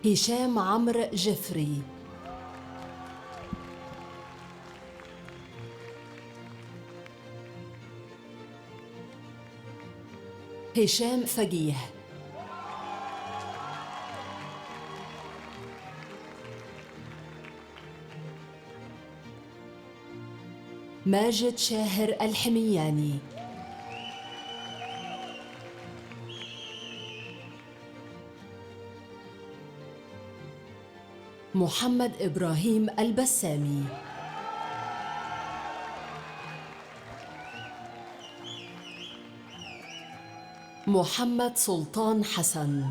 هشام عمرو جفري. هشام فقيه. ماجد شاهر الحمياني. محمد إبراهيم البسامي. محمد سلطان حسن.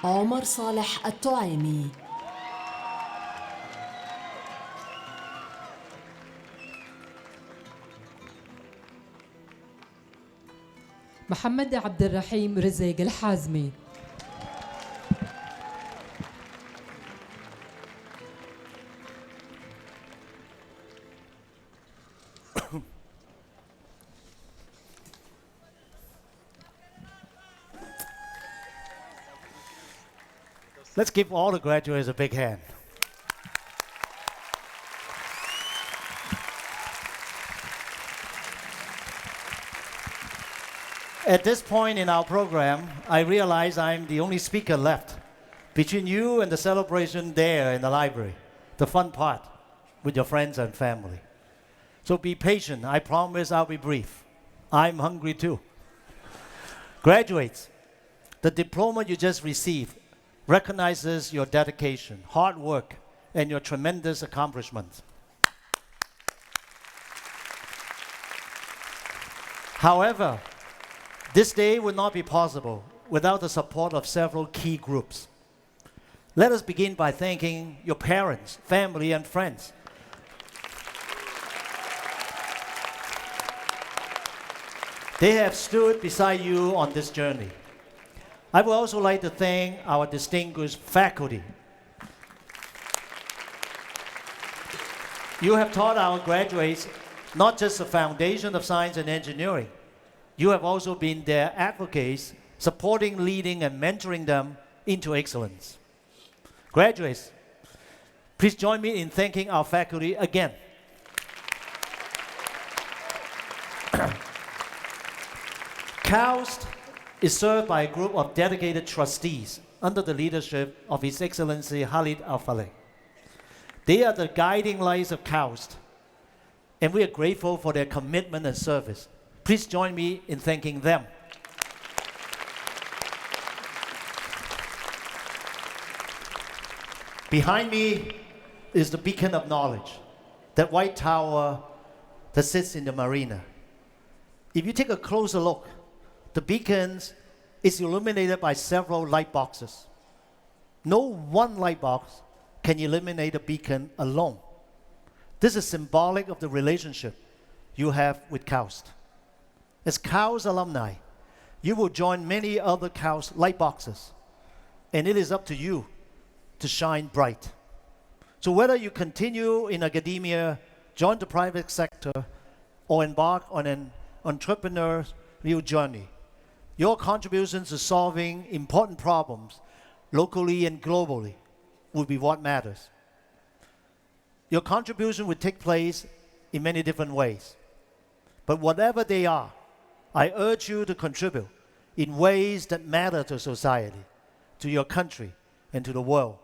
عمر صالح التعيمي. محمد عبد الرحيم رزيق الحازمي. Let's give all the graduates a big hand. At this point in our program, I realize I'm the only speaker left between you and the celebration there in the library, the fun part with your friends and family. So be patient. I promise I'll be brief. I'm hungry too. Graduates, the diploma you just received recognizes your dedication, hard work, and your tremendous accomplishments. However, this day would not be possible without the support of several key groups. Let us begin by thanking your parents, family, and friends. They have stood beside you on this journey. I would also like to thank our distinguished faculty. You have taught our graduates not just the foundation of science and engineering. You have also been their advocates, supporting, leading, and mentoring them into excellence. Graduates, please join me in thanking our faculty again. KAUST is served by a group of dedicated trustees under the leadership of His Excellency Khalid Al-Faleh. They are the guiding lights of KAUST, and we are grateful for their commitment and service. Please join me in thanking them. Behind me is the beacon of knowledge, that white tower that sits in the marina. If you take a closer look, the beacon is illuminated by several light boxes. No one light box can illuminate a beacon alone. This is symbolic of the relationship you have with KAUST. As KAUST alumni, you will join many other KAUST light boxes, and it is up to you to shine bright. So whether you continue in academia, join the private sector, or embark on an entrepreneurial journey, your contributions to solving important problems locally and globally will be what matters. Your contribution will take place in many different ways. But whatever they are, I urge you to contribute in ways that matter to society, to your country, and to the world.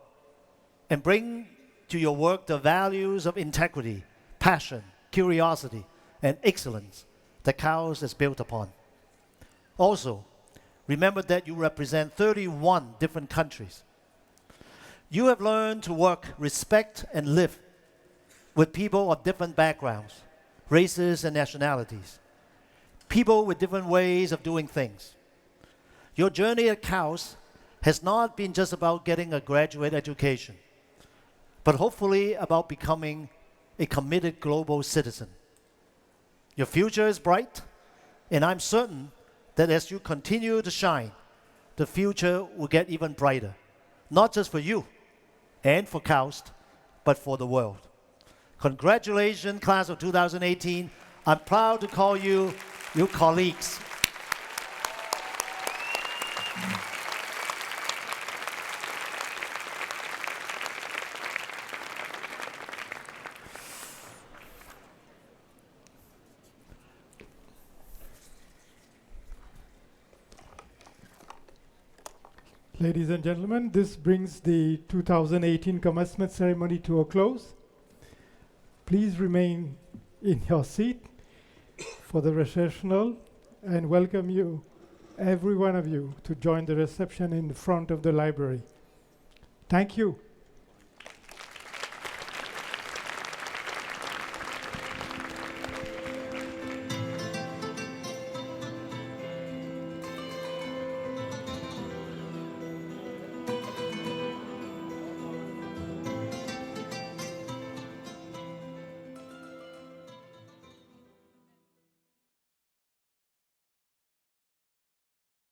And bring to your work the values of integrity, passion, curiosity, and excellence that KAUST is built upon. Also, remember that you represent 31 different countries. You have learned to work, respect, and live with people of different backgrounds, races, and nationalities. People with different ways of doing things. Your journey at KAUST has not been just about getting a graduate education, but hopefully about becoming a committed global citizen. Your future is bright, and I'm certain that as you continue to shine, the future will get even brighter, not just for you and for KAUST, but for the world. Congratulations, class of 2018. I'm proud to call you your colleagues. Ladies and gentlemen, this brings the 2018 commencement ceremony to a close. Please remain in your seat for the recessional and welcome you, every one of you, to join the reception in the front of the library. Thank you.